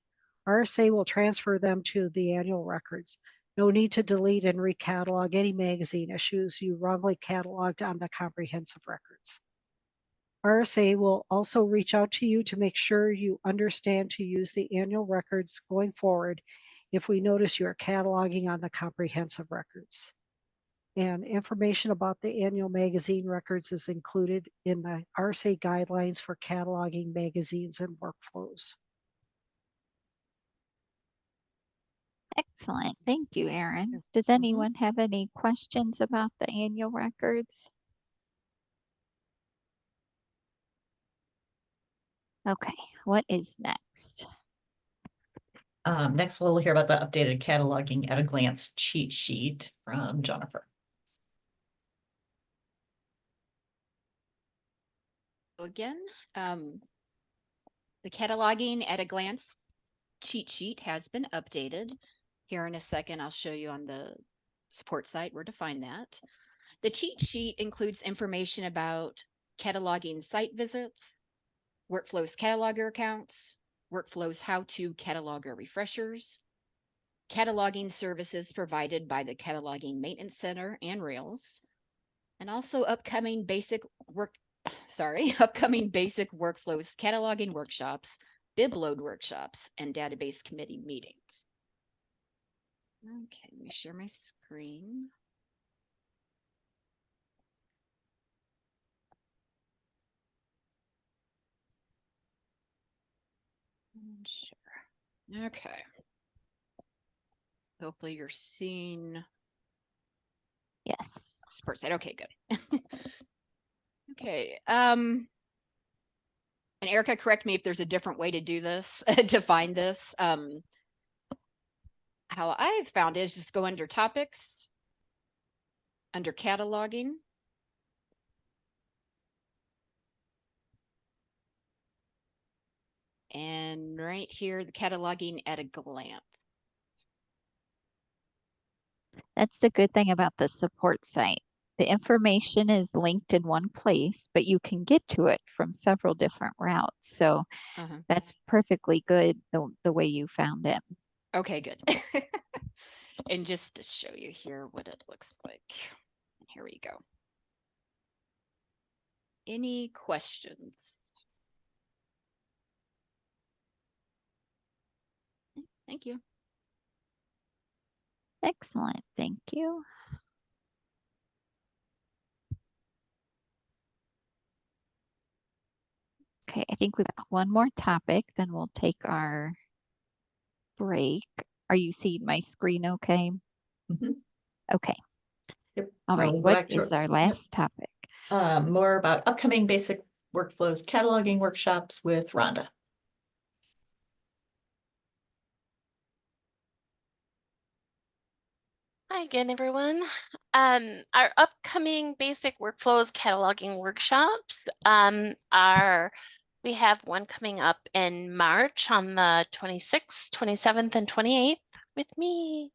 RSA will transfer them to the annual records. No need to delete and recatalog any magazine issues you wrongly cataloged on the comprehensive records. RSA will also reach out to you to make sure you understand to use the annual records going forward if we notice you are cataloging on the comprehensive records. And information about the annual magazine records is included in the RSA guidelines for cataloging magazines and workflows. Excellent. Thank you, Erin. Does anyone have any questions about the annual records? Okay, what is next? Next, we'll hear about the updated cataloging at a glance cheat sheet from Jennifer. Again, the cataloging at a glance cheat sheet has been updated. Here in a second, I'll show you on the support site where to find that. The cheat sheet includes information about cataloging site visits, Workflows cataloger accounts, Workflows how-to cataloger refreshers, cataloging services provided by the Cataloging Maintenance Center and Rails, and also upcoming basic workflows cataloging workshops BibLoad workshops and database committee meetings. Okay, let me share my screen. And share. Okay. Hopefully you're seeing Yes. support site. Okay, good. Okay. And Erica, correct me if there's a different way to do this, to find this. How I've found it is just go under topics, under cataloging. And right here, the cataloging at a glance. That's the good thing about the support site. The information is linked in one place, but you can get to it from several different routes. So that's perfectly good the way you found it. Okay, good. And just to show you here what it looks like. Here we go. Any questions? Thank you. Excellent. Thank you. Okay, I think we've got one more topic, then we'll take our break. Are you seeing my screen okay? Okay. Yep. All So right, we'll go what back to is our last topic? more about upcoming basic workflows cataloging workshops with Rhonda. Hi again, everyone. Our upcoming basic workflows cataloging workshops we have one coming up in March on the 26th, 27th, and 28th with me.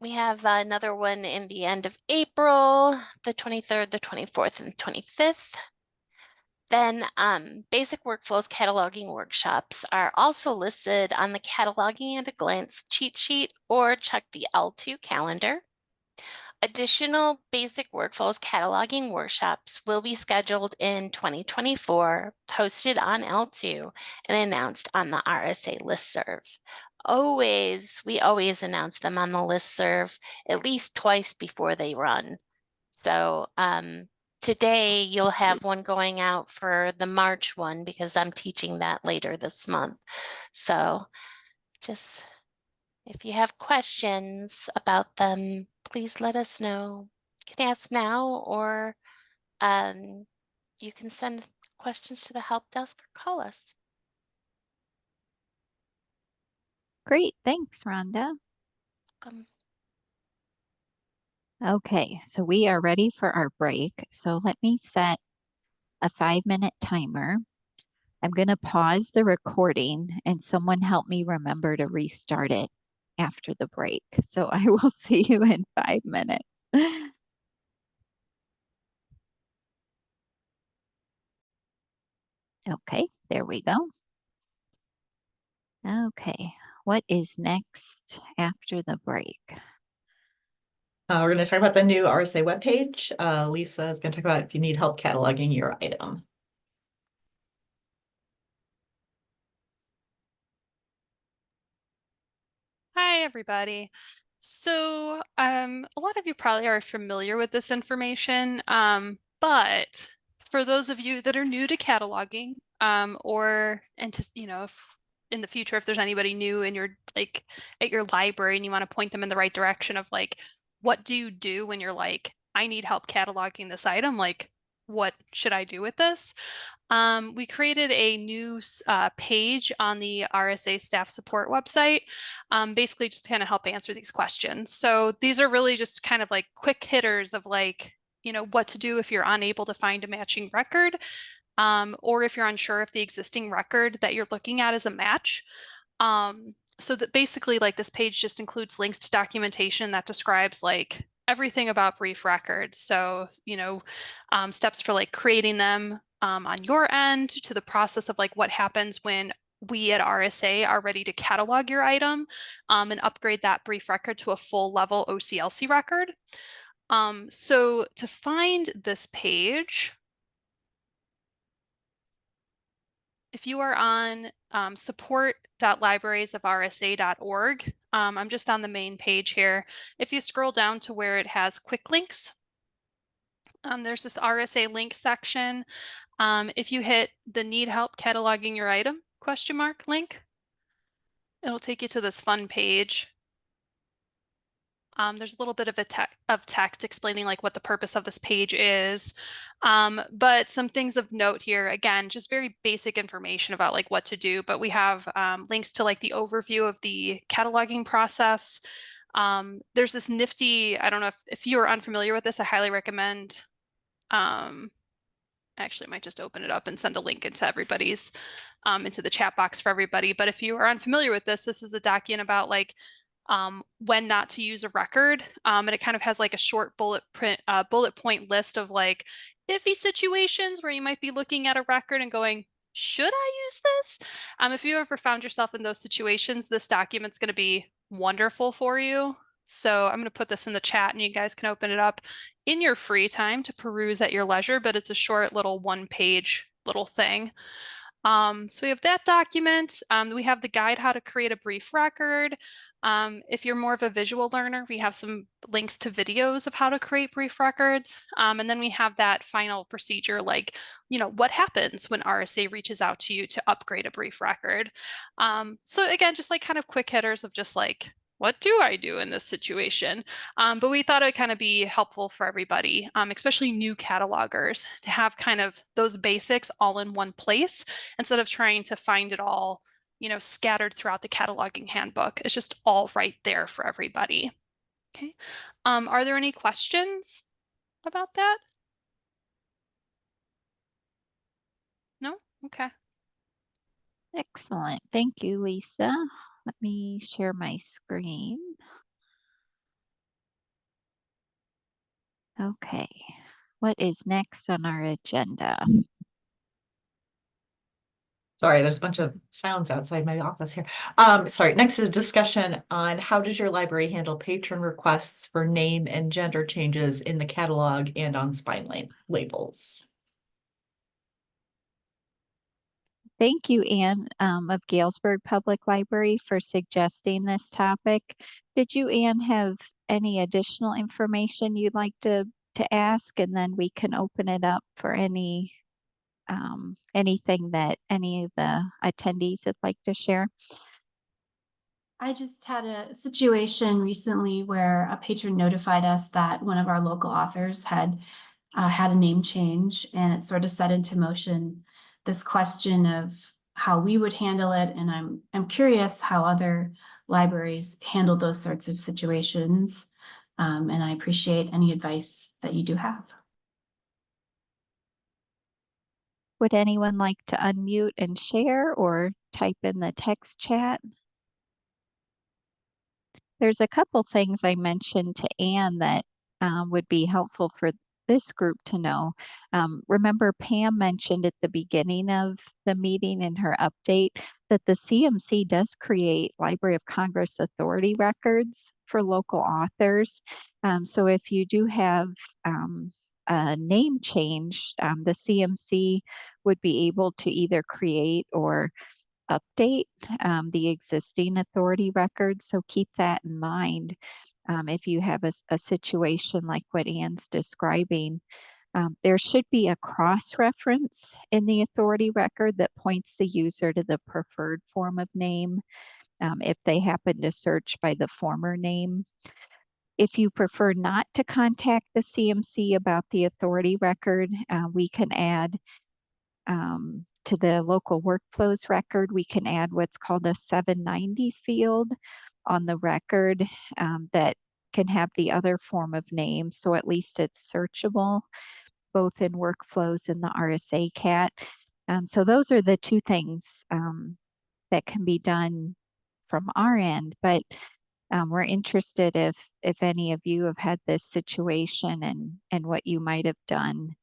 We have another one in the end of April, the 23rd, the 24th, and 25th. Then basic workflows cataloging workshops are also listed on the cataloging at a glance cheat sheet, or check the L2 calendar. Additional basic workflows cataloging workshops will be scheduled in 2024, posted on L2, and announced on the RSA listserv. We always announce them on the listserv at least twice before they run. So today you'll have one going out for the March one because I'm teaching that later this month. So just if you have questions about them, please let us know. You can ask now, or you can send questions to the help desk or call us. Great, thanks, Rhonda. Welcome. Okay, so we are ready for our break. So let me set a 5-minute timer. I'm going to pause the recording and someone help me remember to restart it after the break. So I will see you in 5 minutes. Okay, there we go. Okay, what is next after the break? We're going to talk about the new RSA webpage. Lisa is going to talk about if you need help cataloging your item. Hi, everybody. So a lot of you probably are familiar with this information, but for those of you that are new to cataloging, or if in the future, if there's anybody new in your at your library and you want to point them in the right direction of what do you do when you're like, I need help cataloging this item? Like, what should I do with this? We created a new page on the RSA staff support website, basically just to kind of help answer these questions. So these are really just kind of like quick hitters of what to do if you're unable to find a matching record, or if you're unsure if the existing record that you're looking at is a match. So that basically this page just includes links to documentation that describes everything about brief records. So, steps for creating them on your end, to the process of what happens when we at RSA are ready to catalog your item and upgrade that brief record to a full level OCLC record. So to find this page, if you are on support.librariesofrsa.org, I'm just on the main page here. If you scroll down to where it has quick links, there's this RSA link section. If you hit the need help cataloging your item ? Link, it'll take you to this fun page. There's a little bit of text explaining like what the purpose of this page is. But some things of note here, again, just very basic information about like what to do, but we have links to like the overview of the cataloging process. There's this nifty, I don't know if you are unfamiliar with this, I highly recommend. Actually, I might just open it up and send a link into everybody's, into the chat box for everybody. But if you are unfamiliar with this, this is a document about like when not to use a record. And it kind of has like a short bullet point list of like iffy situations where you might be looking at a record and going, should I use this? If you ever found yourself in those situations, this document's going to be wonderful for you. So I'm going to put this in the chat and you guys can open it up in your free time to peruse at your leisure, but it's a short little 1-page little thing. So we have that document. We have the guide how to create a brief record. If you're more of a visual learner, we have some links to videos of how to create brief records. And then we have that final procedure, like, what happens when RSA reaches out to you to upgrade a brief record. So again, just like kind of quick hitters of just like, what do I do in this situation? But we thought it would kind of be helpful for everybody, especially new catalogers, to have kind of those basics all in one place instead of trying to find it all, scattered throughout the cataloging handbook. It's just all right there for everybody. Okay. Are there any questions about that? No? Okay. Excellent. Thank you, Lisa. Let me share my screen. Okay. What is next on our agenda? Sorry, there's a bunch of sounds outside my office here. Sorry, next is a discussion on how does your library handle patron requests for name and gender changes in the catalog and on spine labels. Thank you, Anne, of Galesburg Public Library, for suggesting this topic. Did you, Anne, have any additional information you'd like to ask? And then we can open it up for anything that any of the attendees would like to share. I just had a situation recently where a patron notified us that one of our local authors had had a name change, and it sort of set into motion this question of how we would handle it. And I'm curious how other libraries handle those sorts of situations. And I appreciate any advice that you do have. Would anyone like to unmute and share or type in the text chat? There's a couple things I mentioned to Anne that would be helpful for this group to know. Remember, Pam mentioned at the beginning of the meeting in her update that the CMC does create Library of Congress authority records for local authors. So if you do have a name change, the CMC would be able to either create or update the existing authority record. So keep that in mind if you have a situation like what Anne's describing. There should be a cross-reference in the authority record that points the user to the preferred form of name if they happen to search by the former name. If you prefer not to contact the CMC about the authority record, we can add to the local workflows record, we can add what's called a 790 field on the record that can have the other form of name. So at least it's searchable both in workflows and the RSA CAT. So those are the two things that can be done from our end, but we're interested if any of you have had this situation and what you might have done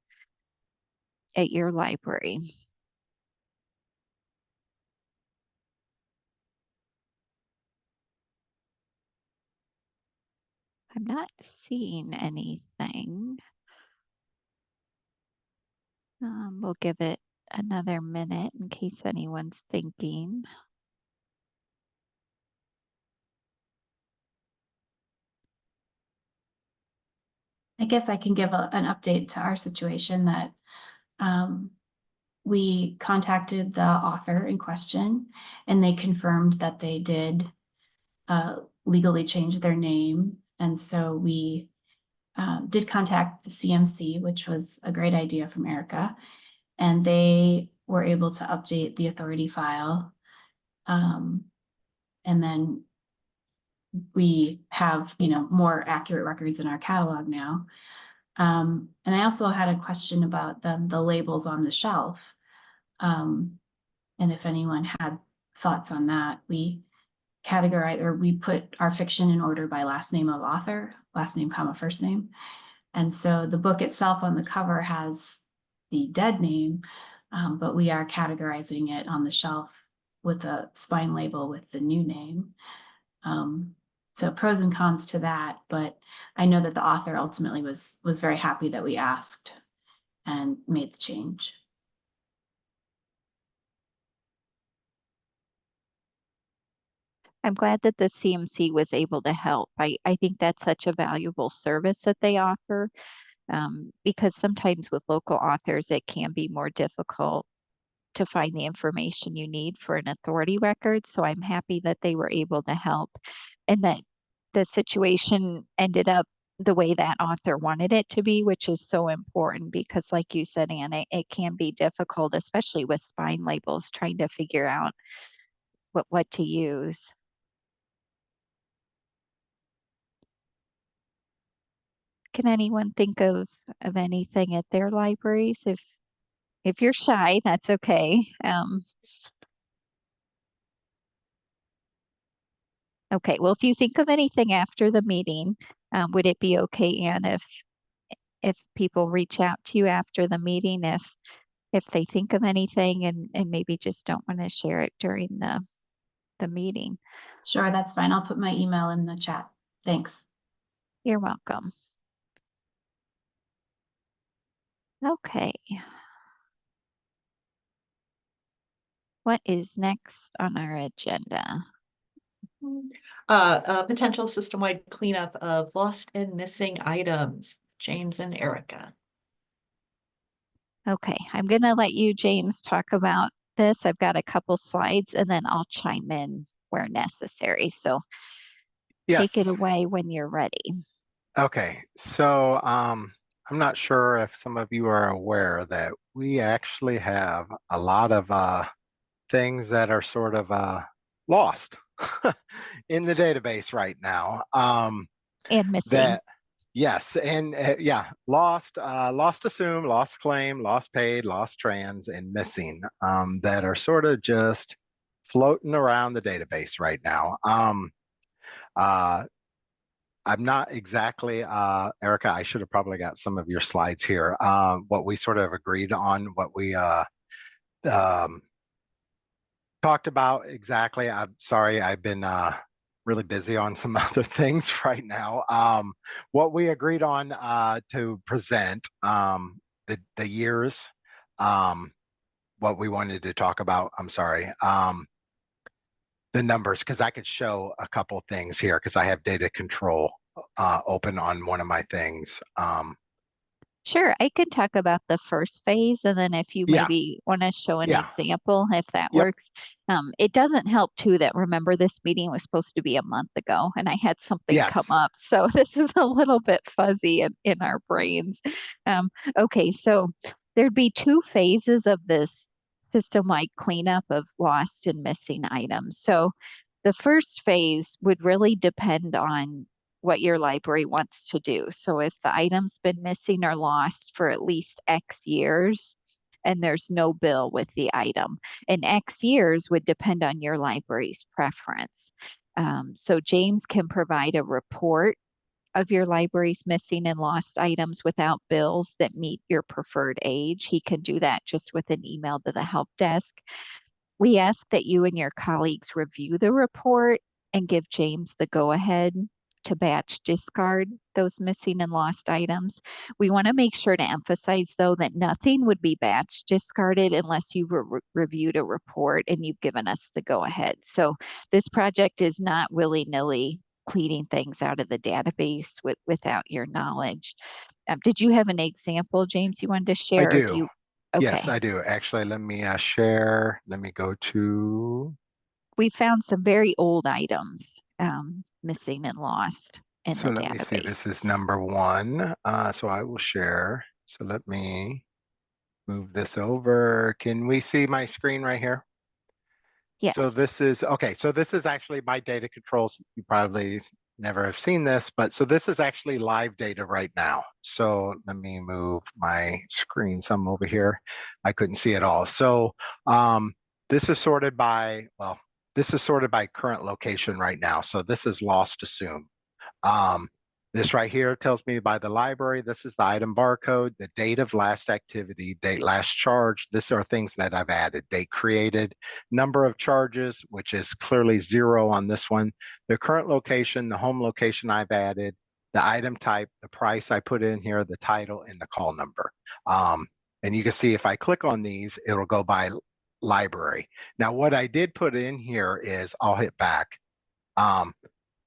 at your library. I'm not seeing anything. We'll give it another minute in case anyone's thinking. I guess I can give an update to our situation that we contacted the author in question, and they confirmed that they did legally change their name. And so we did contact the CMC, which was a great idea from Erica, and they were able to update the authority file. And then we have, more accurate records in our catalog now. And I also had a question about the labels on the shelf. And if anyone had thoughts on that, we categorize, or we put our fiction in order by last name of author, last name, comma, first name. And so the book itself on the cover has the dead name, but we are categorizing it on the shelf with a spine label with the new name. So pros and cons to that, but I know that the author ultimately was very happy that we asked and made the change. I'm glad that the CMC was able to help. I think that's such a valuable service that they offer, because sometimes with local authors, it can be more difficult to find the information you need for an authority record. So I'm happy that they were able to help and that the situation ended up the way that author wanted it to be, which is so important because like you said, Anna, it can be difficult, especially with spine labels, trying to figure out what to use. Can anyone think of anything at their libraries? If you're shy, that's okay. Okay, well, if you think of anything after the meeting, would it be okay, Anne, if people reach out to you after the meeting, if they think of anything and maybe just don't want to share it during the meeting? Sure, that's fine. I'll put my email in the chat. Thanks. You're welcome. Okay. What is next on our agenda? A potential system-wide cleanup of lost and missing items. James and Erica. Okay, I'm going to let you, James, talk about this. I've got a couple slides and then I'll chime in where necessary. So take it away when you're ready. Okay, so I'm not sure if some of you are aware that we actually have a lot of things that are sort of lost in the database right now. And missing. Yes, and yeah, lost, lost assume, lost claim, lost paid, lost trans, and missing that are sort of just floating around the database right now. I'm not exactly, Erica, I should have probably got some of your slides here. What we sort of agreed on, what we talked about exactly. I'm sorry, I've been really busy on some other things right now. What we agreed on to present, the years, what we wanted to talk about, I'm sorry, the numbers, because I could show a couple things here because I have data control open on one of my things. Sure, I can talk about the first phase, and then if you maybe want to show an example, if that works. It doesn't help too that, remember, this meeting was supposed to be a month ago and I had something come up. So this is a little bit fuzzy in our brains. Okay, so there'd be two phases of this system-wide cleanup of lost and missing items. So the first phase would really depend on what your library wants to do. So if the item's been missing or lost for at least X years and there's no bill with the item, and X years would depend on your library's preference. So James can provide a report of your library's missing and lost items without bills that meet your preferred age. He can do that just with an email to the help desk. We ask that you and your colleagues review the report and give James the go-ahead to batch discard those missing and lost items. We want to make sure to emphasize, though, that nothing would be batch discarded unless you reviewed a report and you've given us the go-ahead. So this project is not willy-nilly cleaning things out of the database without your knowledge. Did you have an example, James, you wanted to share? I or do. Okay. Yes, I do. Actually, let me share. Let me go to. We found some very old items missing and lost in So the let me see. This database. is number one. So I will share. So let me move this over. Can we see my screen right here? Yes. So this is, okay, so this is actually my data controls. You probably never have seen this, but so this is actually live data right now. So let me move my screen some over here. I couldn't see it all. So this is sorted by, well, this is sorted by current location right now. So this is lost assume. This right here tells me by the library, this is the item barcode, the date of last activity, date last charge. These are things that I've added. Date created, number of charges, which is clearly 0 on this one, the current location, the home location I've added, the item type, the price I put in here, the title, and the call number. And you can see if I click on these, it'll go by library. Now, what I did put in here is, I'll hit back.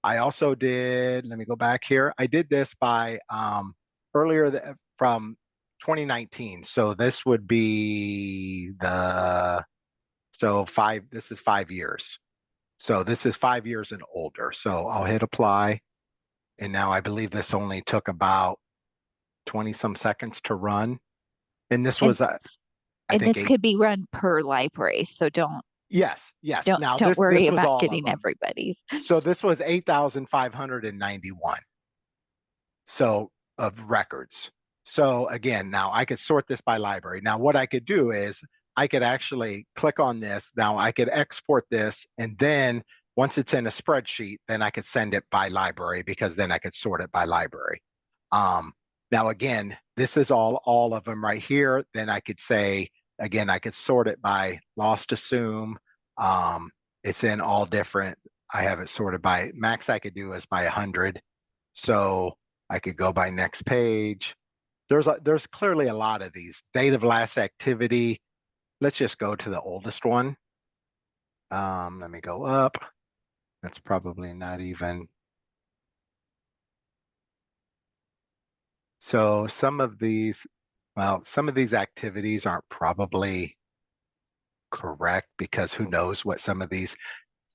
I also did, let me go back here. I did this by earlier from 2019. So this would be this is 5 years. So this is 5 years and older. So I'll hit apply. And now I believe this only took about 20 some seconds to run. And this was, I and think this could be run per library. So don't Yes. Don't worry about getting everybody's. So this was 8,591. So of records. So again, now I could sort this by library. Now what I could do is I could actually click on this. Now I could export this, and then once it's in a spreadsheet, then I could send it by library, because then I could sort it by library. Now again, this is all of them right here. Then I could say, again, I could sort it by lost assume. It's in all different. I have it sorted by max I could do is by 100. So I could go by next page. There's clearly a lot of these. Date of last activity. Let's just go to the oldest one. Let me go up. That's probably not even. So some of these activities aren't probably correct, because who knows what some of these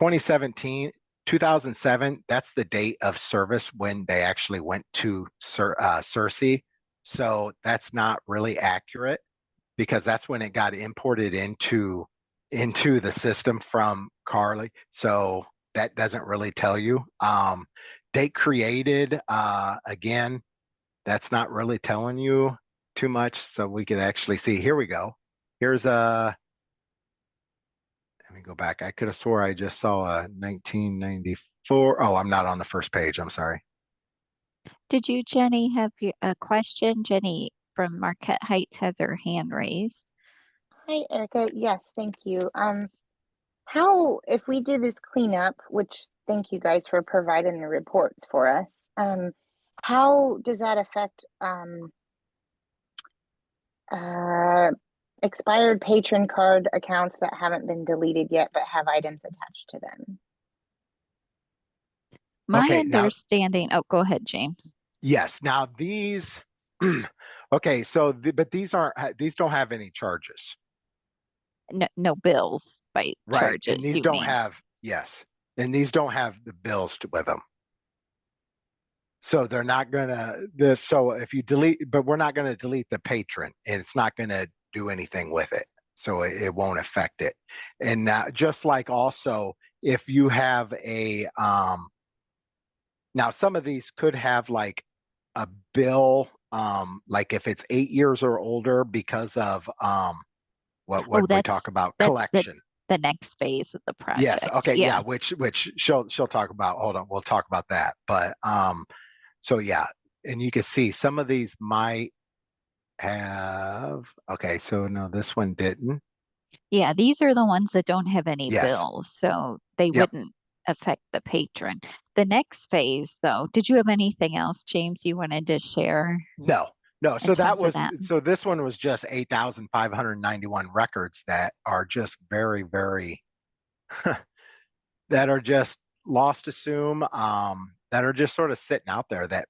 2007, that's the date of service when they actually went to CERC. So that's not really accurate, because that's when it got imported into the system from Carly. So that doesn't really tell you. Date created, again, that's not really telling you too much. So we can actually see, here we go. Here's let me go back. I could have swore I just saw a 1994. Oh, I'm not on the first page. I'm sorry. Did you, Jenny, have a question? Jenny from Marquette Heights has her hand raised. Hi, Erica. Yes, thank you. How, if we do this cleanup, which thank you guys for providing the reports for us, how does that affect expired patron card accounts that haven't been deleted yet but have items attached to them? My Okay, now- understanding, oh, go ahead, James. Yes. Now these, okay. So, but these don't have any charges. No bills by Right. charges. And these you don't mean. have, yes. And these don't have the bills with them. So they're not gonna, so if you delete, but we're not gonna delete the patron, and it's not gonna do anything with it. So it won't affect it. And just like also, if you have a, now some of these could have like a bill, like if it's 8 years or older, because of what we talk about, collection. The next phase of the project. Yes. Okay. Yeah. Which she'll talk about. Hold on. We'll talk about that. But so yeah, and you can see some of these might have. Okay. So no, this one didn't. Yeah, these are the ones that don't have any Yes. bills, so they Yep. wouldn't affect the patron. The next phase, though, did you have anything else, James, you wanted to share? No, no. In So that terms of was, that. so this one was just 8,591 records that are just very, very, that are just lost assume, that are just sort of sitting out there that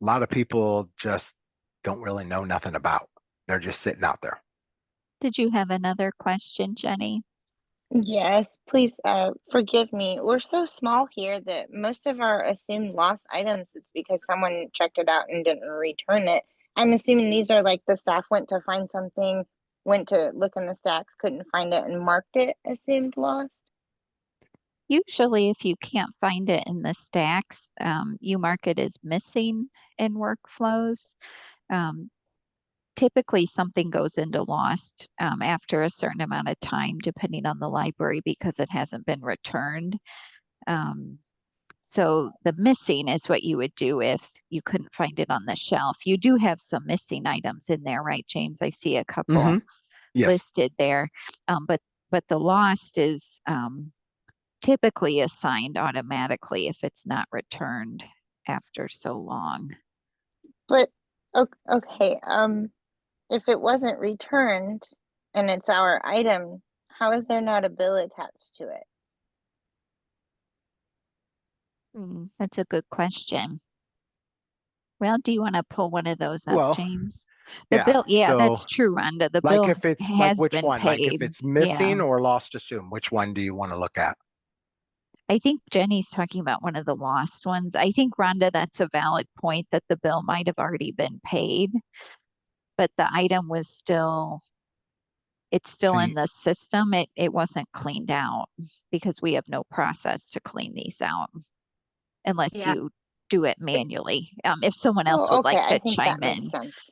a lot of people just don't really know nothing about. They're just sitting out there. Did you have another question, Jenny? Yes, please forgive me. We're so small here that most of our assumed lost items, it's because someone checked it out and didn't return it. I'm assuming these are like the staff went to find something, went to look in the stacks, couldn't find it, and marked it assumed lost. Usually, if you can't find it in the stacks, you mark it as missing in workflows. Typically, something goes into lost after a certain amount of time, depending on the library, because it hasn't been returned. So the missing is what you would do if you couldn't find it on the shelf. You do have some missing items in there, right, James? I see a couple Yes. listed there. But the lost is typically assigned automatically if it's not returned after so long. But okay, if it wasn't returned and it's our item, how is there not a bill attached to it? That's a good question. Well, do you want to pull one of those up, Well, James? The yeah, bill, yeah, that's so, true, Rhonda. The like bill if it's like has which been one? Like if paid. it's Yeah. missing or lost assume, which one do you want to look at? I think Jenny's talking about one of the lost ones. I think, Rhonda, that's a valid point that the bill might have already been paid, but the item was still, it's still So in you- the system. It wasn't cleaned out because we have no process to clean these out unless Yeah. you do it manually. If someone else Oh, would okay, like to I think that chime makes in. sense.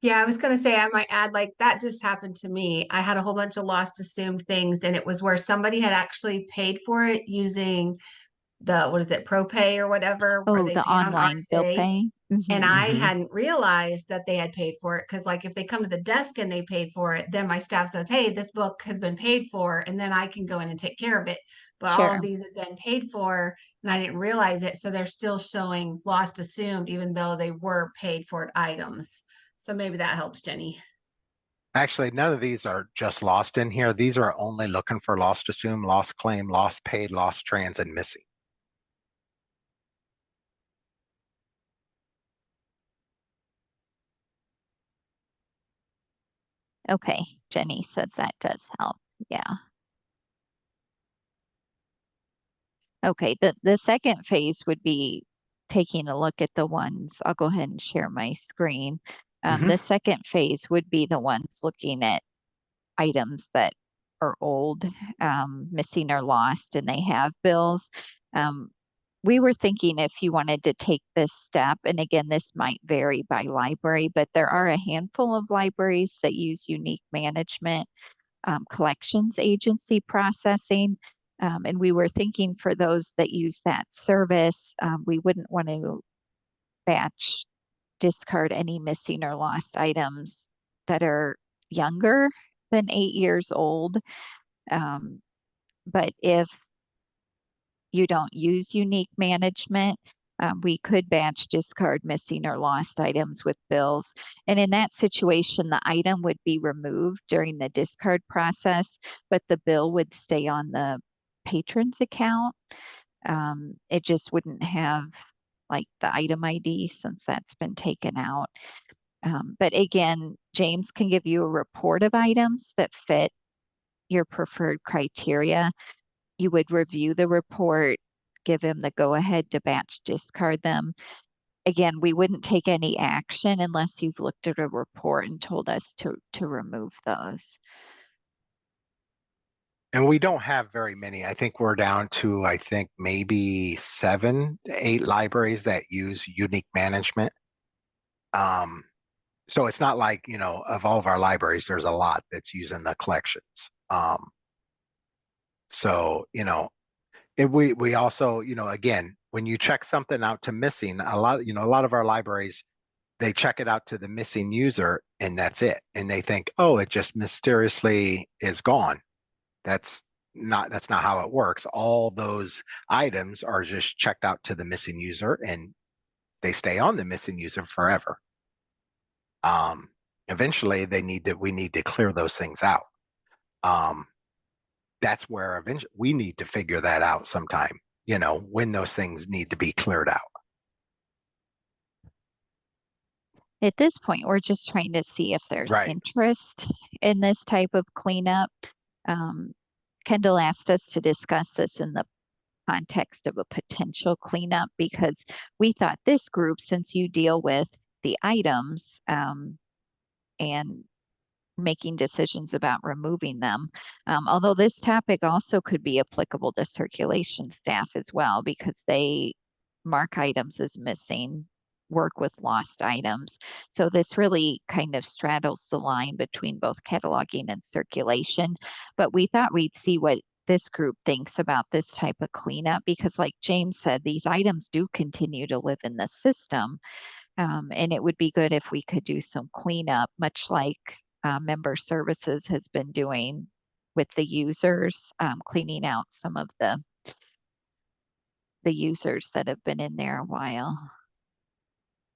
Yeah, I was gonna say I might add like that just happened to me. I had a whole bunch of lost assumed things, and it was where somebody had actually paid for it using the what is it, ProPay or whatever, where Oh, they the pay on online bill RSA. pay. And Mhm. I Mhm. hadn't realized that they had paid for it because, like, if they come to the desk and they paid for it, then my staff says, "Hey, this book has been paid for," and then I can go in and take care of it. But all Sure. of these have been paid for, and I didn't realize it, so they're still showing lost assumed, even though they were paid for items. So maybe that helps, Jenny. Actually, none of these are just lost in here. These are only looking for lost assume, lost claim, lost paid, lost trans, and missing. Okay, Jenny says that does help. Yeah. Okay, the second phase would be taking a look at the ones. I'll go ahead and share my screen. The second phase would be the ones looking at items that are old, missing or lost, and they have bills. We were thinking if you wanted to take this step, and again, this might vary by library, but there are a handful of libraries that use unique management collections agency processing. And we were thinking for those that use that service, we wouldn't want to batch discard any missing or lost items that are younger than 8 years old. But if you don't use unique management, we could batch discard missing or lost items with bills. And in that situation, the item would be removed during the discard process, but the bill would stay on the patron's account. It just wouldn't have like the item ID since that's been taken out. But again, James can give you a report of items that fit your preferred criteria. You would review the report, give him the go-ahead to batch discard them. Again, we wouldn't take any action unless you've looked at a report and told us to remove those. And we don't have very many. I think we're down to, I think maybe 7, 8 libraries that use unique management. So it's not like, you know, of all of our libraries, there's a lot that's using the collections. So, you know, we also, you know, again, when you check something out to missing, a lot of our libraries, they check it out to the missing user and that's it. And they think, oh, it just mysteriously is gone. That's that's not how it works. All those items are just checked out to the missing user and they stay on the missing user forever. Eventually we need to clear those things out. That's where eventually we need to figure that out sometime, when those things need to be cleared out. At this point, we're just trying to see if there's Right. interest in this type of cleanup. Kendall asked us to discuss this in the context of a potential cleanup because we thought this group, since you deal with the items and making decisions about removing them, although this topic also could be applicable to circulation staff as well because they mark items as missing, work with lost items. So this really kind of straddles the line between both cataloging and circulation. But we thought we'd see what this group thinks about this type of cleanup because like James said, these items do continue to live in the system. And it would be good if we could do some cleanup, much like Member Services has been doing with the users, cleaning out some of the users that have been in there a while.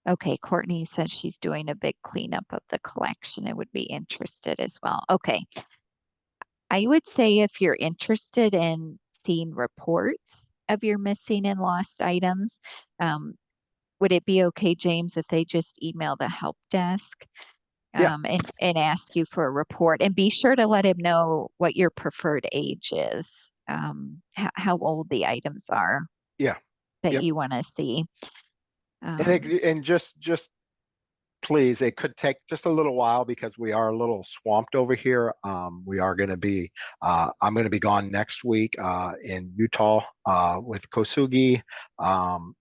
Okay, Courtney says she's doing a big cleanup of the collection and would be interested as well. Okay. I would say if you're interested in seeing reports of your missing and lost items, would it be okay, James, if they just email the help desk and ask you for a report? And be sure to let him know what your preferred age is, how old the items are. Yeah. That you want to see. And just please, it could take just a little while because we are a little swamped over here. We are going to be, I'm going to be gone next week in Utah with Kosugi.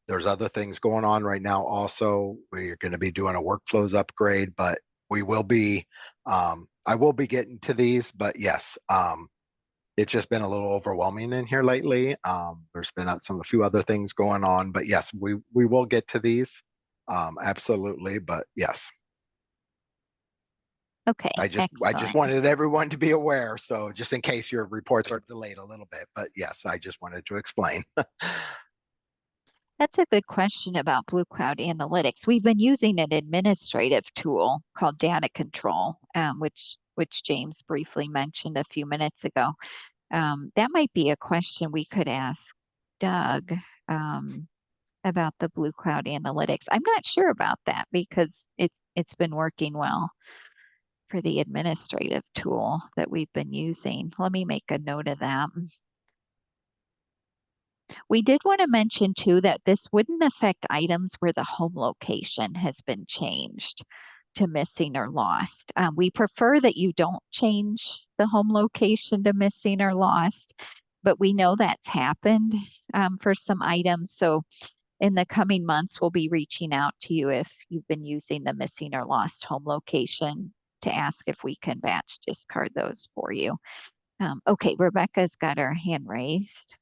There's other things going on right now. Also, we're going to be doing a workflows upgrade, but we will be, I will be getting to these, but yes, it's just been a little overwhelming in here lately. There's been a few other things going on, but yes, we will get to these. Absolutely, but yes. Okay. I just wanted everyone to be aware. So just in case your reports are delayed a little bit, but yes, I just wanted to explain. That's a good question about Blue Cloud Analytics. We've been using an administrative tool called Data Control, which James briefly mentioned a few minutes ago. That might be a question we could ask Doug about the Blue Cloud Analytics. I'm not sure about that because it's been working well for the administrative tool that we've been using. Let me make a note of that. We did want to mention too that this wouldn't affect items where the home location has been changed to missing or lost. We prefer that you don't change the home location to missing or lost, but we know that's happened for some items. So in the coming months, we'll be reaching out to you if you've been using the missing or lost home location to ask if we can batch discard those for you. Okay, Rebecca's got her hand raised.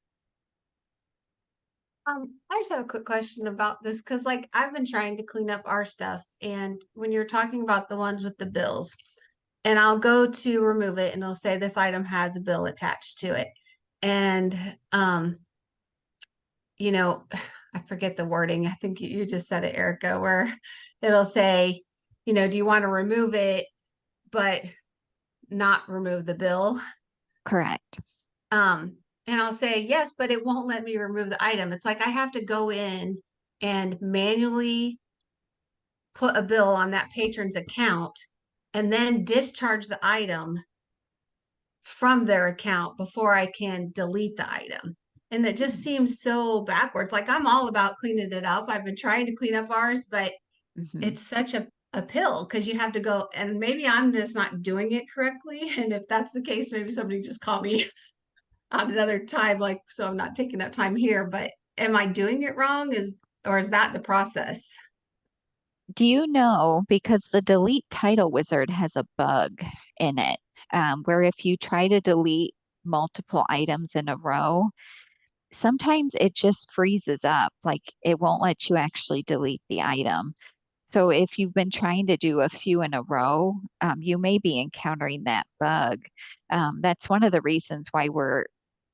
I just have a quick question about this because like I've been trying to clean up our stuff, and when you're talking about the ones with the bills, and I'll go to remove it and it'll say this item has a bill attached to it. And you know, I forget the wording. I think you just said it, Erica, where it'll say, you know, do you want to remove it but not remove the bill? Correct. And I'll say, yes, but it won't let me remove the item. It's like I have to go in and manually put a bill on that patron's account and then discharge the item from their account before I can delete the item. And that just seems so backwards. Like I'm all about cleaning it up. I've been trying to clean up ours, but it's such a pill because you have to go, and maybe I'm just not doing it correctly. And if that's the case, maybe somebody just call me at another time, like, so I'm not taking up time here, but am I doing it wrong? Or is that the process? Do you know, because the delete title wizard has a bug in it, where if you try to delete multiple items in a row, sometimes it just freezes up, like it won't let you actually delete the item. So if you've been trying to do a few in a row, you may be encountering that bug. That's one of the reasons why we're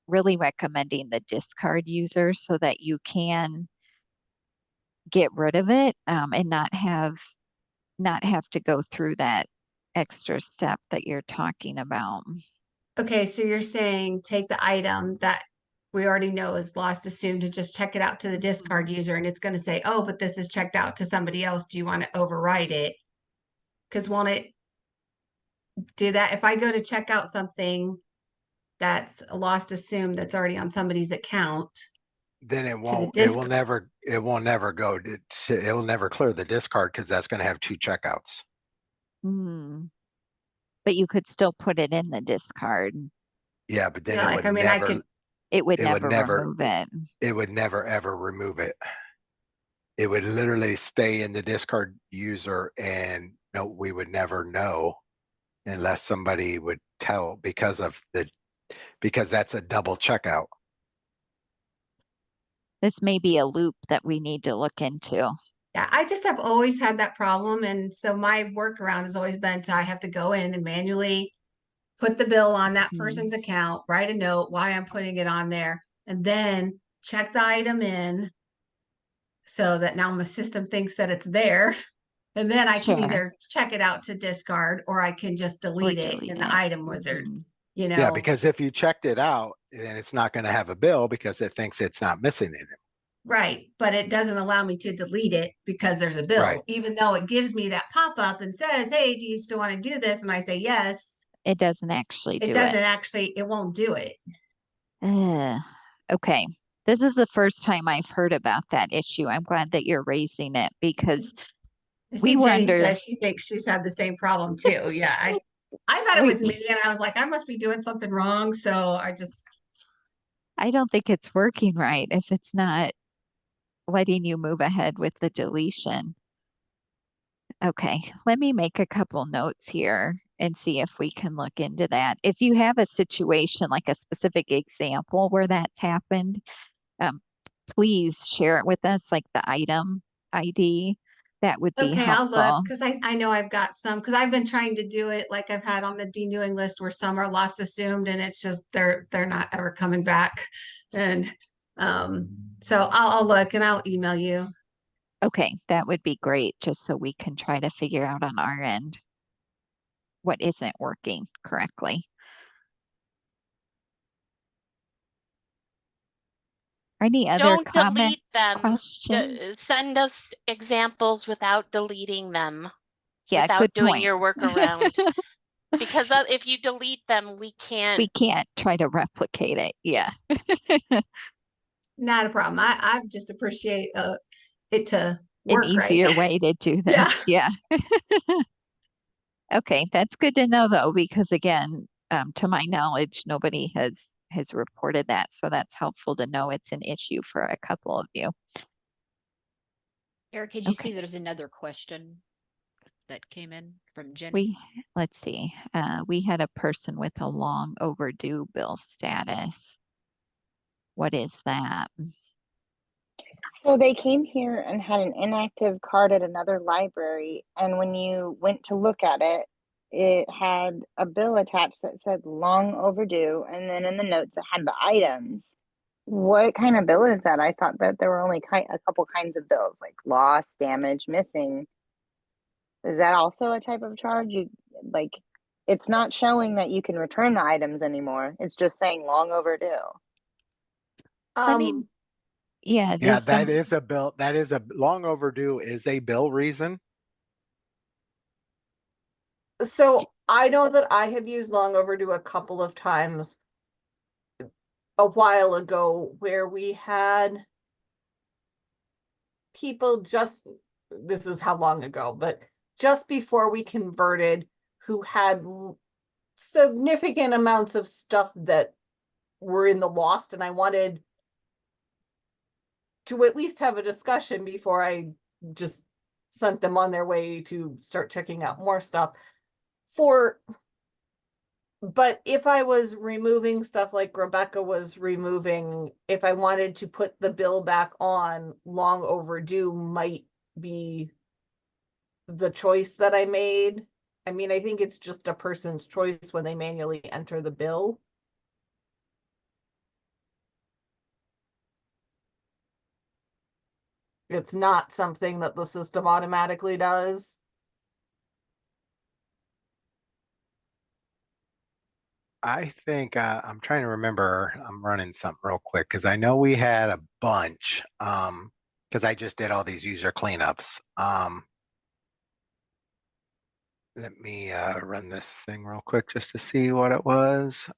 really recommending the discard user so that you can get rid of it, and not have to go through that extra step that you're talking about. Okay, so you're saying take the item that we already know is lost assumed and just check it out to the discard user, and it's going to say, oh, but this is checked out to somebody else. Do you want to override it? Because won't it do that? If I go to check out something that's a lost assumed that's already on somebody's account, Then it to the won't, discard. it will never go, it will never clear the discard because that's going to have 2 checkouts. Hmm. But you could still put it in the discard. Yeah, but then Yeah, it like, would I mean, I could, It would it would never never, remove it. it would never ever remove it. It would literally stay in the discard user, and no, we would never know unless somebody would tell, because that's a double checkout. This may be a loop that we need to look into. yeah, I just have always had that problem. And so my workaround has always been to I have to go in and manually put the bill on that Mhm. person's account, write a note why I'm putting it on there, and then check the item in so that now my system thinks that it's there. And then I can Sure. either check it out to discard or I can just delete it delete in the it. item wizard, Mhm. you know? Yeah, because if you checked it out, then it's not going to have a bill because it thinks it's not missing it. Right, but it doesn't allow me to delete it because there's a bill, Right. even though it gives me that pop-up and says, hey, do you still want to do this? And I say yes. It doesn't actually do It doesn't actually, it won't do it. Okay. This is the first time I've heard about that issue. I'm glad that you're raising it because I we see Jenny wonder. says she thinks she's had the same problem too. Yeah, I thought it was me and I was like, I must be doing something wrong. So I don't think it's working right if it's not letting you move ahead with the deletion. Okay, let me make a couple notes here and see if we can look into that. If you have a situation, like a specific example where that's happened, please share it with us, like the item ID. That would be okay, I'll look helpful. because I know I've got some because I've been trying to do it like I've had on the denewing list where some are lost assumed and it's just they're not ever coming back. And so I'll look and I'll email you. Okay, that would be great, just so we can try to figure out on our end what isn't working correctly. Any other Don't delete comments, them. questions? Send us examples without deleting them. Yeah, Without good doing point. your workaround. Because if you delete them, we can't. We can't try to replicate it. Yeah. Not a problem. I just appreciate it to An work right. easier way to do this. Yeah. Okay, that's good to know though, because again, to my knowledge, nobody has reported that. So that's helpful to know it's an issue for a couple of you. Eric, did you Okay. see there's another question that came in from Jenny? Let's see. We had a person with a long overdue bill status. What is that? So they came here and had an inactive card at another library, and when you went to look at it, it had a bill attached that said long overdue, and then in the notes it had the items. What kind of bill is that? I thought that there were only a couple kinds of bills, like lost, damage, missing. Is that also a type of charge? Like, it's not showing that you can return the items anymore. It's just saying long overdue. Let me, yeah, Yeah, there's some, that is a bill. That is a long overdue is a bill reason. So I know that I have used long overdue a couple of times a while ago where we had people this is how long ago, but just before we converted, who had significant amounts of stuff that were in the lost, and I wanted to at least have a discussion before I just sent them on their way to start checking out more stuff. But if I was removing stuff like Rebecca was removing, if I wanted to put the bill back on, long overdue might be the choice that I made. I mean, I think it's just a person's choice when they manually enter the bill. It's not something that the system automatically does. I think I'm trying to remember. I'm running something real quick because I know we had a bunch. Because I just did all these user cleanups. Let me run this thing real quick just to see what it was.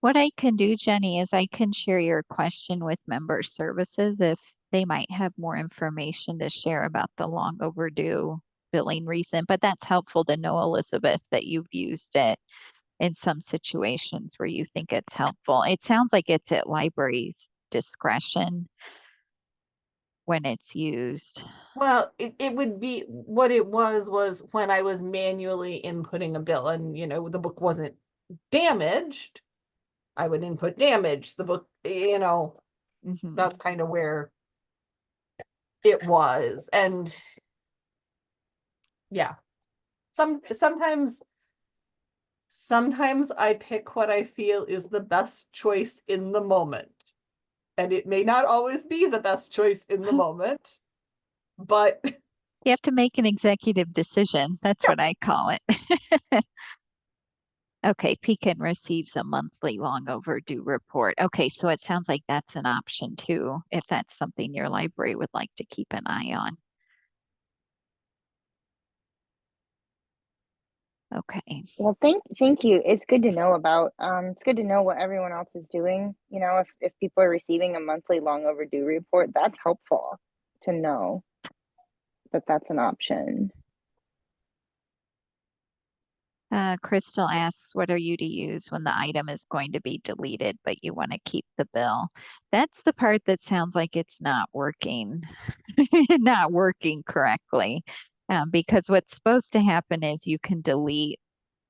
What I can do, Jenny, is I can share your question with member services if they might have more information to share about the long overdue billing reason. But that's helpful to know, Elizabeth, that you've used it in some situations where you think it's helpful. It sounds like it's at library's discretion when it's used. Well, it would be, what it was when I was manually inputting a bill and, the book wasn't damaged, I would input damage, the book, Mhm. that's kind of where it was. And yeah, sometimes I pick what I feel is the best choice in the moment. And it may not always be the best choice in the moment, but You have to make an executive decision. That's what I call it. Okay, Pekin receives a monthly long overdue report. Okay, so it sounds like that's an option too, if that's something your library would like to keep an eye on. Okay. Well, thank you. It's good to know about, it's good to know what everyone else is doing. You know, if people are receiving a monthly long overdue report, that's helpful to know that that's an option. Crystal asks, what are you to use when the item is going to be deleted, but you want to keep the bill? That's the part that sounds like it's not working, not working correctly. Because what's supposed to happen is you can delete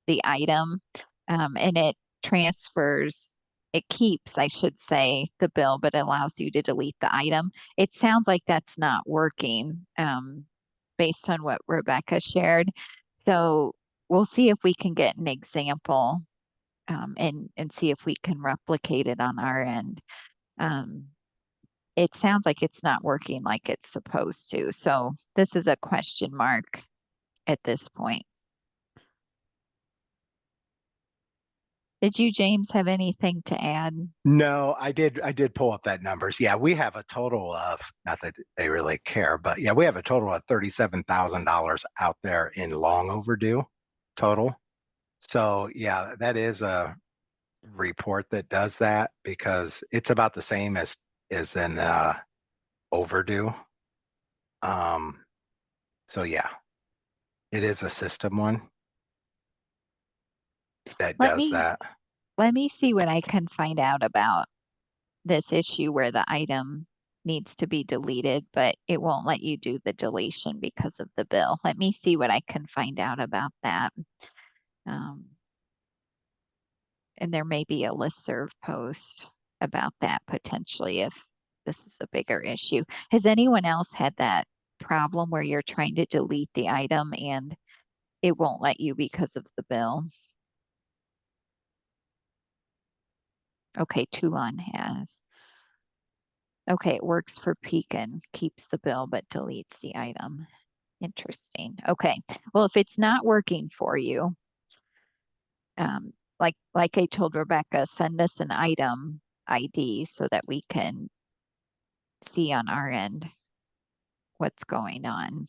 the item and it transfers, it keeps, I should say, the bill, but allows you to delete the item. It sounds like that's not working based on what Rebecca shared. So we'll see if we can get an example and see if we can replicate it on our end. It sounds like it's not working like it's supposed to. So this is a question mark at this point. Did you, James, have anything to add? No, I did pull up that numbers. Yeah, we have a total of, not that they really care, but yeah, we have a total of $37,000 out there in long overdue total. So yeah, that is a report that does that because it's about the same as in overdue. So yeah, it is a system one that does that. Let me see what I can find out about this issue where the item needs to be deleted, but it won't let you do the deletion because of the bill. Let me see what I can find out about that. And there may be a listserv post about that potentially if this is a bigger issue. Has anyone else had that problem where you're trying to delete the item and it won't let you because of the bill? Okay, Toulon has. Okay, it works for Pekin, keeps the bill but deletes the item. Interesting. Okay, well, if it's not working for you, like I told Rebecca, send us an item ID so that we can see on our end what's going on.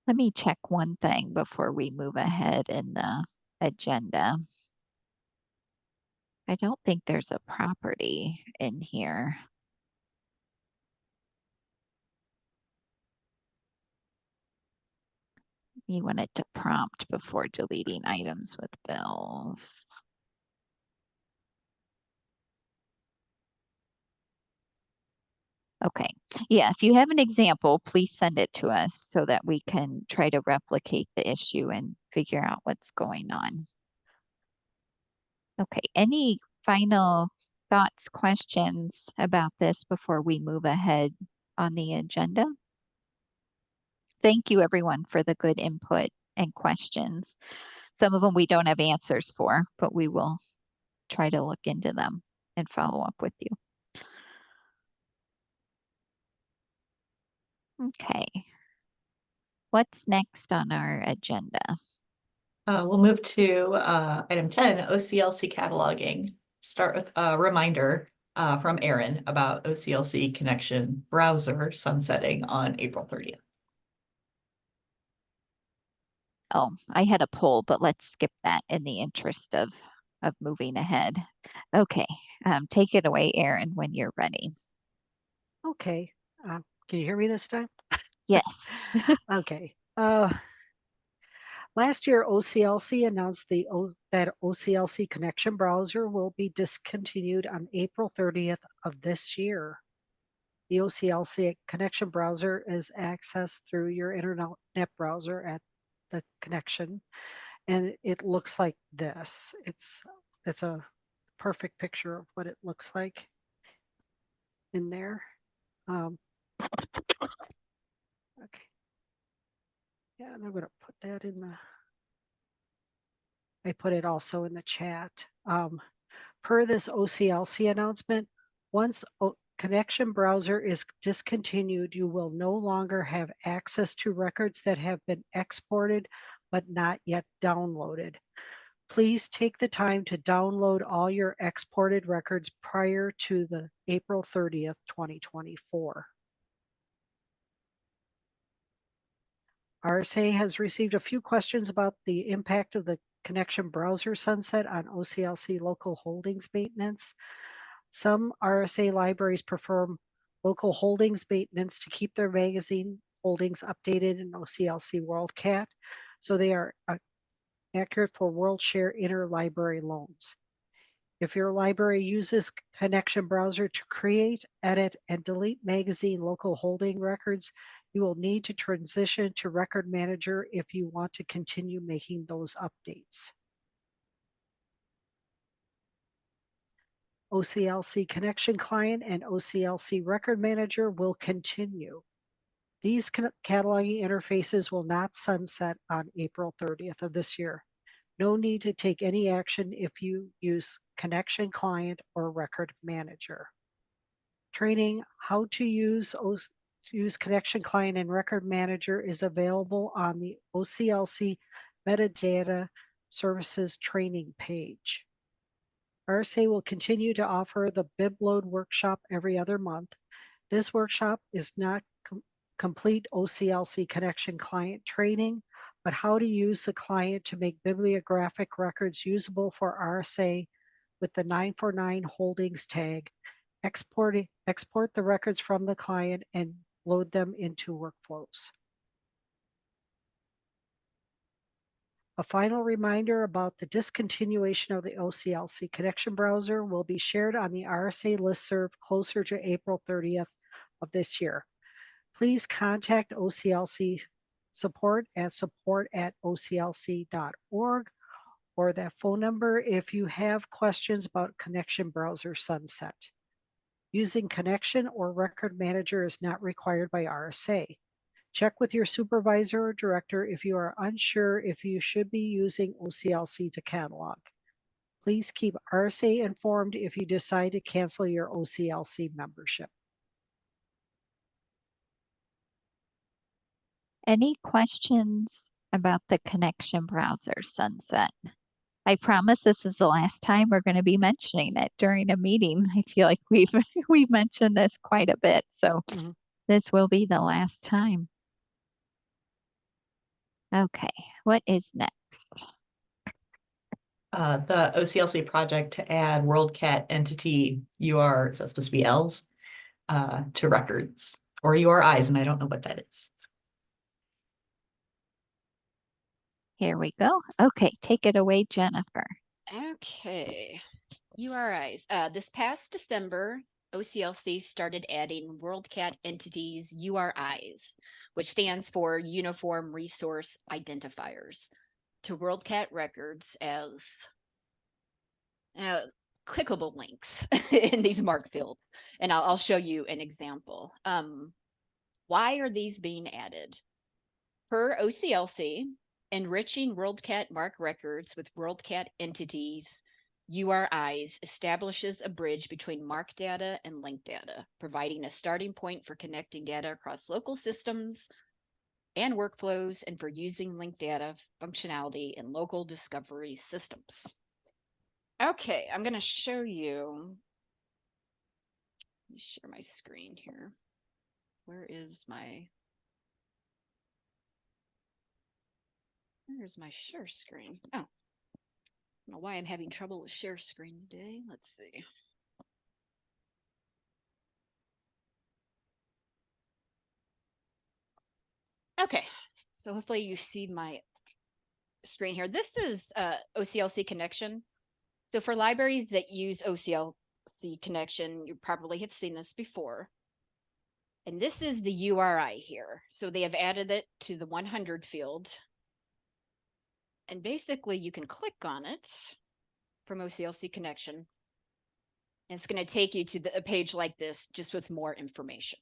Let me check one thing before we move ahead in the agenda. I don't think there's a property in here. You want it to prompt before deleting items with bills. Okay, yeah, if you have an example, please send it to us so that we can try to replicate the issue and figure out what's going on. Okay, any final thoughts, questions about this before we move ahead on the agenda? Thank you everyone for the good input and questions. Some of them we don't have answers for, but we will try to look into them and follow up with you. Okay. What's next on our agenda? We'll move to item 10, OCLC cataloging. Start with a reminder from Erin about OCLC connection browser sunsetting on April 30th. Oh, I had a poll, but let's skip that in the interest of moving ahead. Okay, take it away, Erin, when you're ready. Okay, can you hear me this time? Yes. Okay. Last year, OCLC announced that OCLC connection browser will be discontinued on April 30th of this year. The OCLC connection browser is accessed through your internet browser at the connection, and it looks like this. It's a perfect picture of what it looks like in there. Okay. Yeah, and I'm going to put that in I put it also in the chat. Per this OCLC announcement, once connection browser is discontinued, you will no longer have access to records that have been exported but not yet downloaded. Please take the time to download all your exported records prior to the April 30th, 2024. RSA has received a few questions about the impact of the connection browser sunset on OCLC local holdings maintenance. Some RSA libraries perform local holdings maintenance to keep their magazine holdings updated in OCLC WorldCat, so they are accurate for WorldShare interlibrary loans. If your library uses connection browser to create, edit, and delete magazine local holding records, you will need to transition to Record Manager if you want to continue making those updates. OCLC Connection Client and OCLC Record Manager will continue. These cataloging interfaces will not sunset on April 30th of this year. No need to take any action if you use Connection Client or Record Manager. Training how to use Connection Client and Record Manager is available on the OCLC Metadata Services training page. RSA will continue to offer the BibLoad workshop every other month. This workshop is not complete OCLC Connection Client training, but how to use the client to make bibliographic records usable for RSA with the 949 holdings tag. Export the records from the client and load them into workflows. A final reminder about the discontinuation of the OCLC connection browser will be shared on the RSA listserv closer to April 30th of this year. Please contact OCLC support at support@oclc.org or that phone number if you have questions about connection browser sunset. Using Connection or Record Manager is not required by RSA. Check with your supervisor or director if you are unsure if you should be using OCLC to catalog. Please keep RSA informed if you decide to cancel your OCLC membership. Any questions about the connection browser sunset? I promise this is the last time we're going to be mentioning it during a meeting. I feel like we've mentioned this quite a bit, so this will be the last time. Okay, what is next? The OCLC project to add WorldCat entity UR, is that supposed to be Ls, to records, or URIs, and I don't know what that is. Here we go. Okay, take it away, Jennifer. Okay, URIs. This past December, OCLC started adding WorldCat entities URIs, which stands for Uniform Resource Identifiers, to WorldCat records as clickable links in these marked fields. And I'll show you an example. Why are these being added? Per OCLC, enriching WorldCat MARC records with WorldCat entities, URIs, establishes a bridge between MARC data and link data, providing a starting point for connecting data across local systems and workflows, and for using linked data functionality in local discovery systems. Okay, I'm going to show you. Let me share my screen here. Where's my share screen? Oh, I don't know why I'm having trouble with share screen today. Let's see. Okay, so hopefully you see my screen here. This is OCLC connection. So for libraries that use OCLC connection, you probably have seen this before. And this is the URI here. So they have added it to the 100 field. And basically you can click on it from OCLC connection. And it's going to take you to a page like this, just with more information.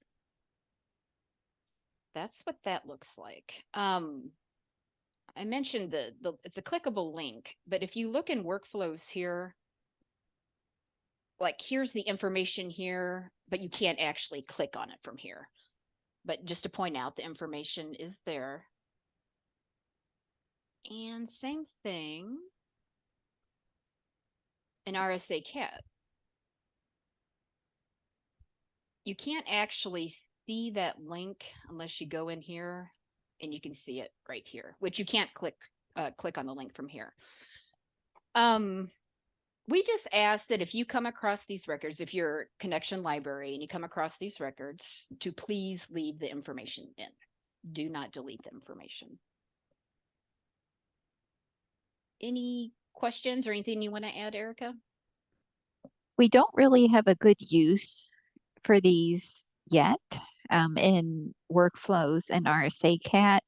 That's what that looks like. I mentioned it's a clickable link, but if you look in workflows here, like here's the information here, but you can't actually click on it from here. But just to point out, the information is there. And same thing in RSA CAT. You can't actually see that link unless you go in here, and you can see it right here, which you can't click on the link from here. We just ask that if you come across these records, if you're a connection library and you come across these records, to please leave the information in. Do not delete the information. Any questions or anything you want to add, Erica? We don't really have a good use for these yet in workflows and RSA CAT.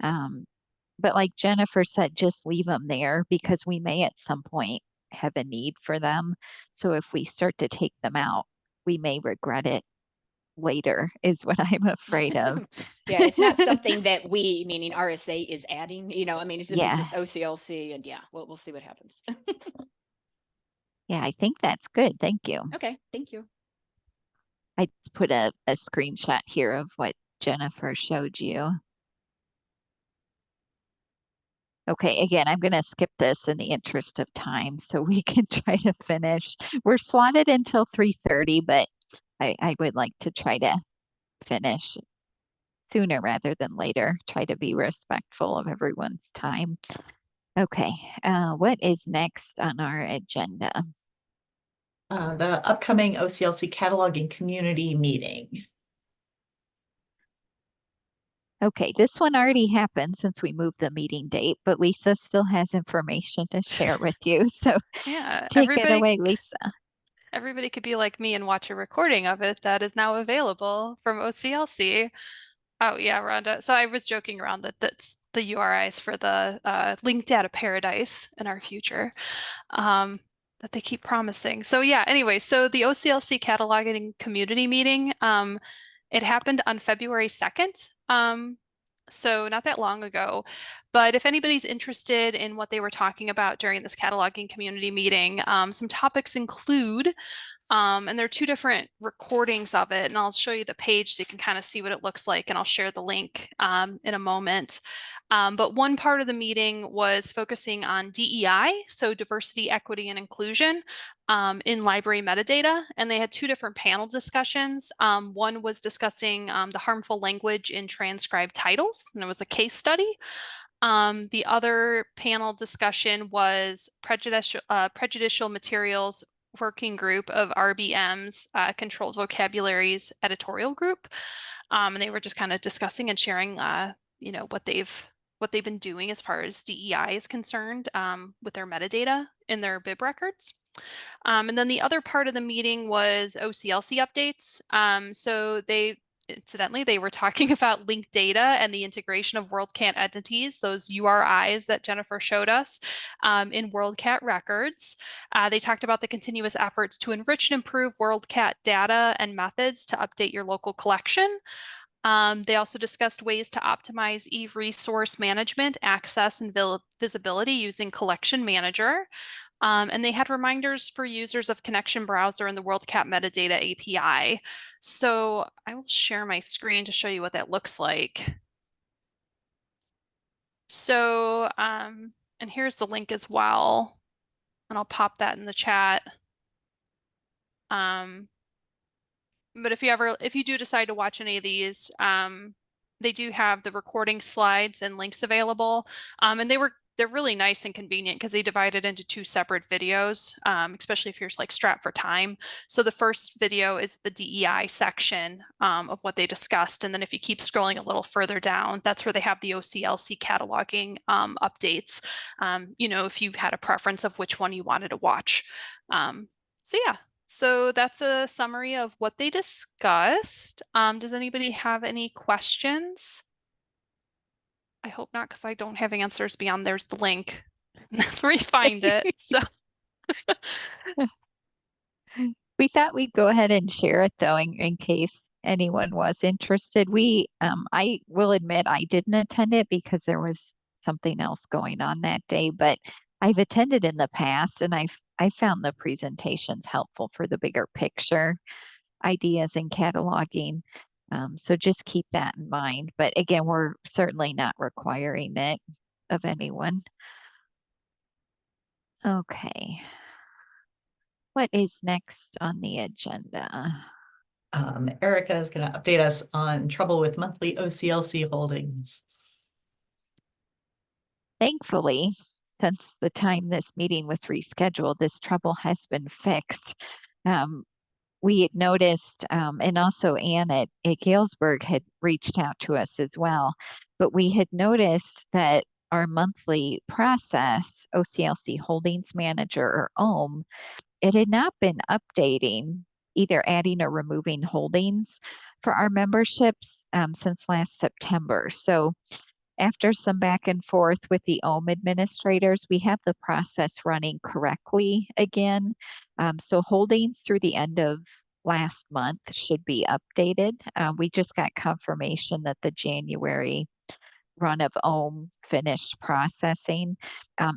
But like Jennifer said, just leave them there because we may at some point have a need for them. So if we start to take them out, we may regret it later, is what I'm afraid of. Yeah, it's not something that we, meaning RSA, is adding. You know, I mean, it's just, Yeah. it's just OCLC, and yeah, we'll see what happens. Yeah, I think that's good. Thank you. Okay, thank you. I just put a screenshot here of what Jennifer showed you. Okay, again, I'm going to skip this in the interest of time so we can try to finish. We're slotted until 3:30, but I would like to try to finish sooner rather than later. Try to be respectful of everyone's time. Okay, what is next on our agenda? The upcoming OCLC cataloging community meeting. Okay, this one already happened since we moved the meeting date, but Lisa still has information to share with you. So Yeah, take it away, Lisa. Everybody could be like me and watch a recording of it that is now available from OCLC. Oh yeah, Rhonda. So I was joking around that that's the URIs for the linked data paradise in our future that they keep promising. So yeah, anyway, so the OCLC cataloging community meeting, it happened on February 2nd. So not that long ago, but if anybody's interested in what they were talking about during this cataloging community meeting, some topics include, and there are two different recordings of it, and I'll show you the page so you can kind of see what it looks like, and I'll share the link in a moment. But one part of the meeting was focusing on DEI, so diversity, equity, and inclusion in library metadata, and they had two different panel discussions. One was discussing the harmful language in transcribed titles, and it was a case study. The other panel discussion was prejudicial materials working group of RBM's controlled vocabularies editorial group. And they were just kind of discussing and sharing, you know, what they've been doing as far as DEI is concerned with their metadata in their BIB records. And then the other part of the meeting was OCLC updates. So incidentally, they were talking about linked data and the integration of WorldCat entities, those URIs that Jennifer showed us in WorldCat records. They talked about the continuous efforts to enrich and improve WorldCat data and methods to update your local collection. They also discussed ways to optimize e-resource management, access, and visibility using Collection Manager. And they had reminders for users of Connection Browser and the WorldCat Metadata API. So I will share my screen to show you what that looks like. So, and here's the link as well, and I'll pop that in the chat. But if you do decide to watch any of these, they do have the recording slides and links available. And they're really nice and convenient because they divide it into 2 separate videos, especially if you're like strapped for time. So the first video is the DEI section of what they discussed. And then if you keep scrolling a little further down, that's where they have the OCLC cataloging updates. You know, if you've had a preference of which one you wanted to watch. So yeah. So that's a summary of what they discussed. Does anybody have any questions? I hope not, because I don't have answers beyond there's the link. And that's where you find it. So We thought we'd go ahead and share it though, in case anyone was interested. I will admit I didn't attend it because there was something else going on that day, but I've attended in the past and I found the presentations helpful for the bigger picture ideas and cataloging. So just keep that in mind. But again, we're certainly not requiring it of anyone. Okay. What is next on the agenda? Erica is going to update us on trouble with monthly OCLC holdings. Thankfully, since the time this meeting was rescheduled, this trouble has been fixed. We had noticed, and also Ann at Galesburg had reached out to us as well, but we had noticed that our monthly process, OCLC Holdings Manager or OHM, it had not been updating, either adding or removing holdings for our memberships since last September. So after some back and forth with the OHM administrators, we have the process running correctly again. So holdings through the end of last month should be updated. We just got confirmation that the January run of OHM finished processing.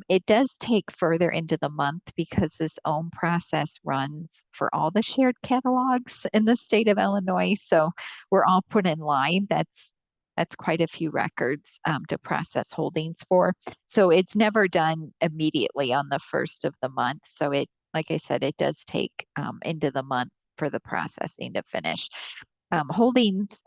It does take further into the month because this OHM process runs for all the shared catalogs in the state of Illinois. So we're all put in line. That's quite a few records to process holdings for. So it's never done immediately on the first of the month. So it, like I said, it does take into the month for the processing to finish. Holdings,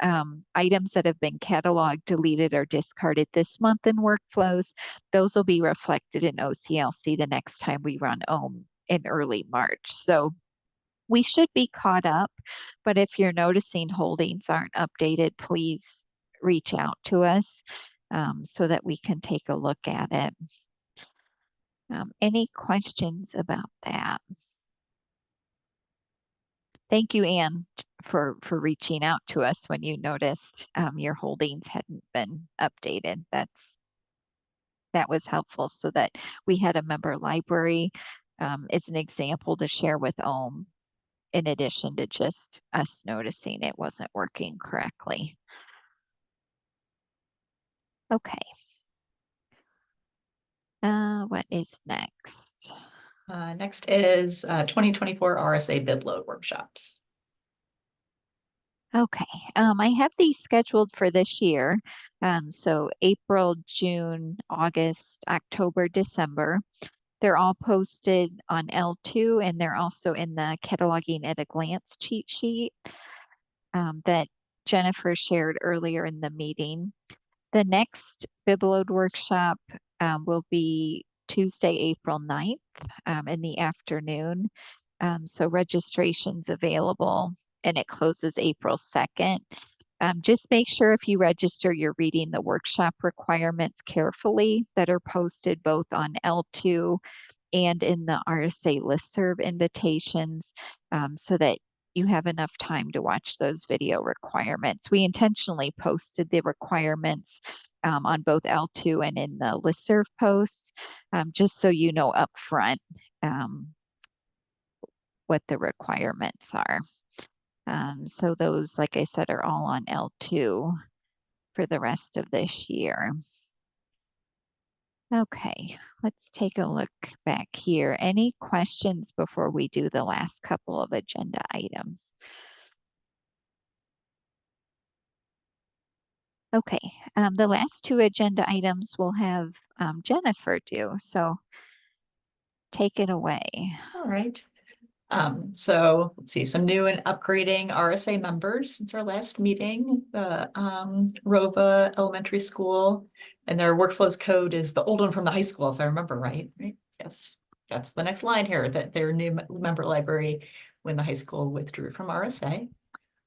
items that have been cataloged, deleted, or discarded this month in workflows, those will be reflected in OCLC the next time we run OHM in early March. So we should be caught up, but if you're noticing holdings aren't updated, please reach out to us so that we can take a look at it. Any questions about that? Thank you, Ann, for reaching out to us when you noticed your holdings hadn't been updated. That was helpful so that we had a member library as an example to share with OHM, in addition to just us noticing it wasn't working correctly. Okay. What is next? Next is 2024 RSA bid load workshops. Okay, I have these scheduled for this year. So April, June, August, October, December. They're all posted on L2 and they're also in the cataloging at a glance cheat sheet that Jennifer shared earlier in the meeting. The next BibLoad workshop will be Tuesday, April 9th in the afternoon. So registration's available and it closes April 2nd. Just make sure if you register, you're reading the workshop requirements carefully that are posted both on L2 and in the RSA listserv invitations so that you have enough time to watch those video requirements. We intentionally posted the requirements on both L2 and in the listserv posts, just so you know upfront what the requirements are. So those, like I said, are all on L2 for the rest of this year. Okay, let's take a look back here. Any questions before we do the last couple of agenda items? Okay, the last two agenda items will have Jennifer do, so take it away. All right. So let's see, some new and upgrading RSA members since our last meeting, the Rova Elementary School, and their workflows code is the old one from the high school, if I remember right? Yes, that's the next line here, that their new member library when the high school withdrew from RSA.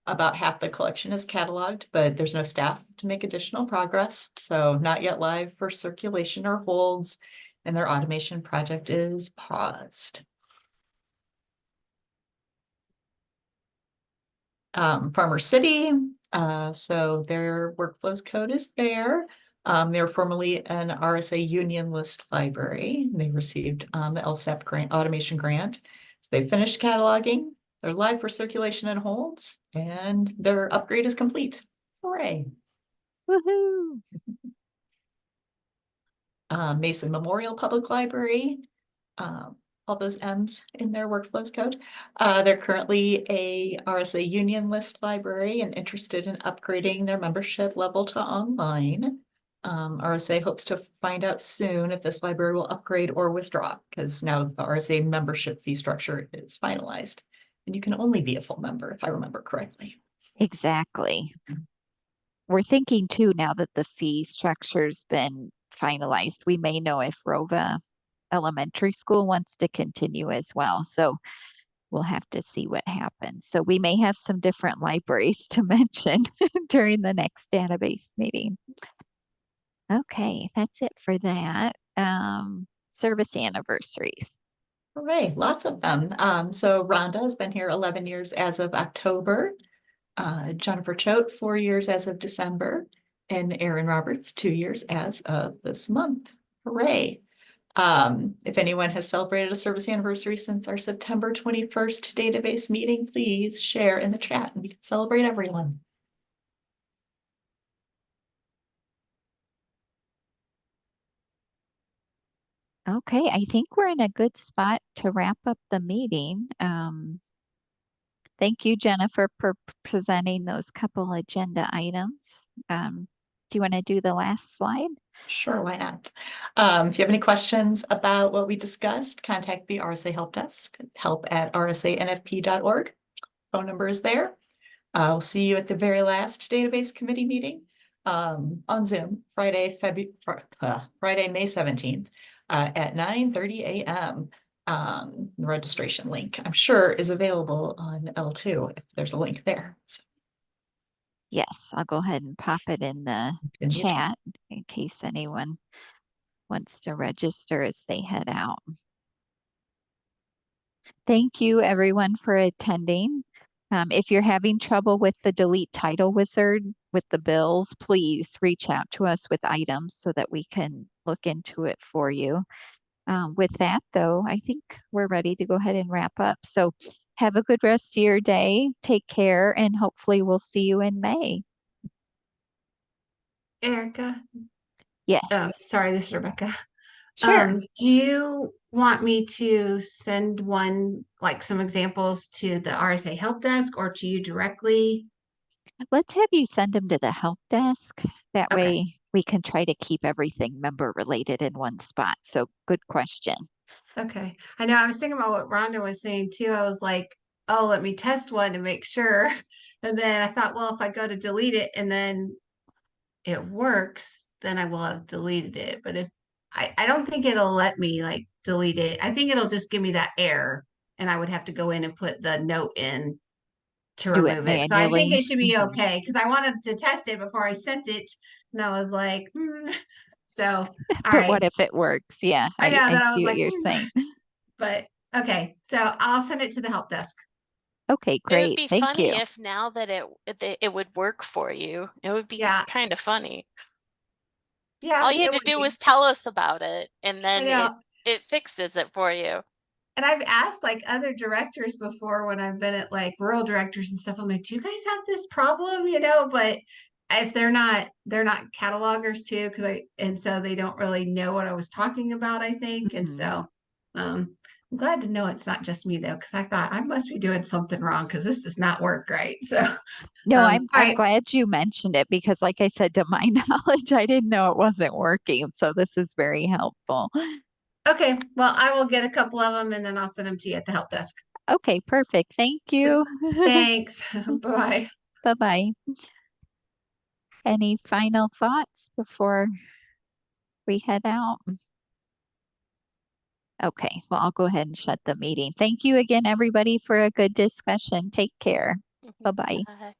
About half the collection is cataloged, but there's no staff to make additional progress, so not yet live for circulation or holds, and their automation project is paused. Farmer City, so their workflows code is there. They're formerly an RSA union list library. They received the LSAP grant, automation grant. So they finished cataloging. They're live for circulation and holds, and their upgrade is complete. Hooray! Woohoo! Mason Memorial Public Library. All those M's in their workflows code. They're currently a RSA union list library and interested in upgrading their membership level to online. RSA hopes to find out soon if this library will upgrade or withdraw, because now the RSA membership fee structure is finalized. And you can only be a full member, if I remember correctly. Exactly. We're thinking too, now that the fee structure's been finalized, we may know if Rova Elementary School wants to continue as well. So we'll have to see what happens. So we may have some different libraries to mention during the next database meeting. Okay, that's it for that. Service anniversaries. Hooray, lots of them. So Rhonda has been here 11 years as of October. Jennifer Choate, 4 years as of December. And Aaron Roberts, 2 years as of this month. Hooray. If anyone has celebrated a service anniversary since our September 21st database meeting, please share in the chat and we can celebrate everyone. Okay, I think we're in a good spot to wrap up the meeting. Thank you, Jennifer, for presenting those couple agenda items. Do you want to do the last slide? Sure, why not? If you have any questions about what we discussed, contact the RSA Help Desk, help@rsanfp.org. Phone number is there. I'll see you at the very last database committee meeting on Zoom, Friday, May 17th at 9:30 a.m. The registration link, I'm sure, is available on L2 if there's a link there. So. Yes, I'll go ahead and pop it in the chat in case anyone wants to register as they head out. Thank you everyone for attending. If you're having trouble with the delete title wizard with the bills, please reach out to us with items so that we can look into it for you. With that though, I think we're ready to go ahead and wrap up. So have a good rest of your day. Take care and hopefully we'll see you in May. Erica? Yes. Oh, sorry, this is Rebecca. Sure. Do you want me to send like some examples to the RSA Help Desk or to you directly? Let's have you send them to the help desk. That Okay. way we can try to keep everything member related in one spot. So good question. Okay. I know I was thinking about what Rhonda was saying too. I was like, oh, let me test one to make sure. And then I thought, well, if I go to delete it and then it works, then I will have deleted it. But if I don't think it'll let me like delete it. I think it'll just give me that error and I would have to go in and put the note in to Do it remove it. So I think manually. it should be Mhm. okay because I wanted to test it before I sent it. And I was like, So, all But right. what if it works? Yeah, I know that I see was what like, you're saying. But okay. So I'll send it to the help desk. Okay, It would great. be Thank funny you. if now that it would work for you. It would be Yeah. kind of funny. Yeah. All you had it to would do be. was tell us about it, and I then know. it fixes it for you. And I've asked like other directors before when I've been at like rural directors and stuff. I'm like, do you guys have this problem? You know, but if they're not catalogers too, and so they don't really know what I was talking about, I think. And so I'm glad to know it's not just me though, because I thought I must be doing something wrong because this does not work right. So No, I'm all right. glad you mentioned it because like I said, to my knowledge, I didn't know it wasn't working. So this is very helpful. Okay, well, I will get a couple of them and then I'll send them to you at the help desk. Okay, perfect. Thank you. Thanks. Bye. Bye-bye. Any final thoughts before we head out? Okay, well, I'll go ahead and shut the meeting. Thank you again, everybody, for a good discussion. Take care. Bye-bye. Bye.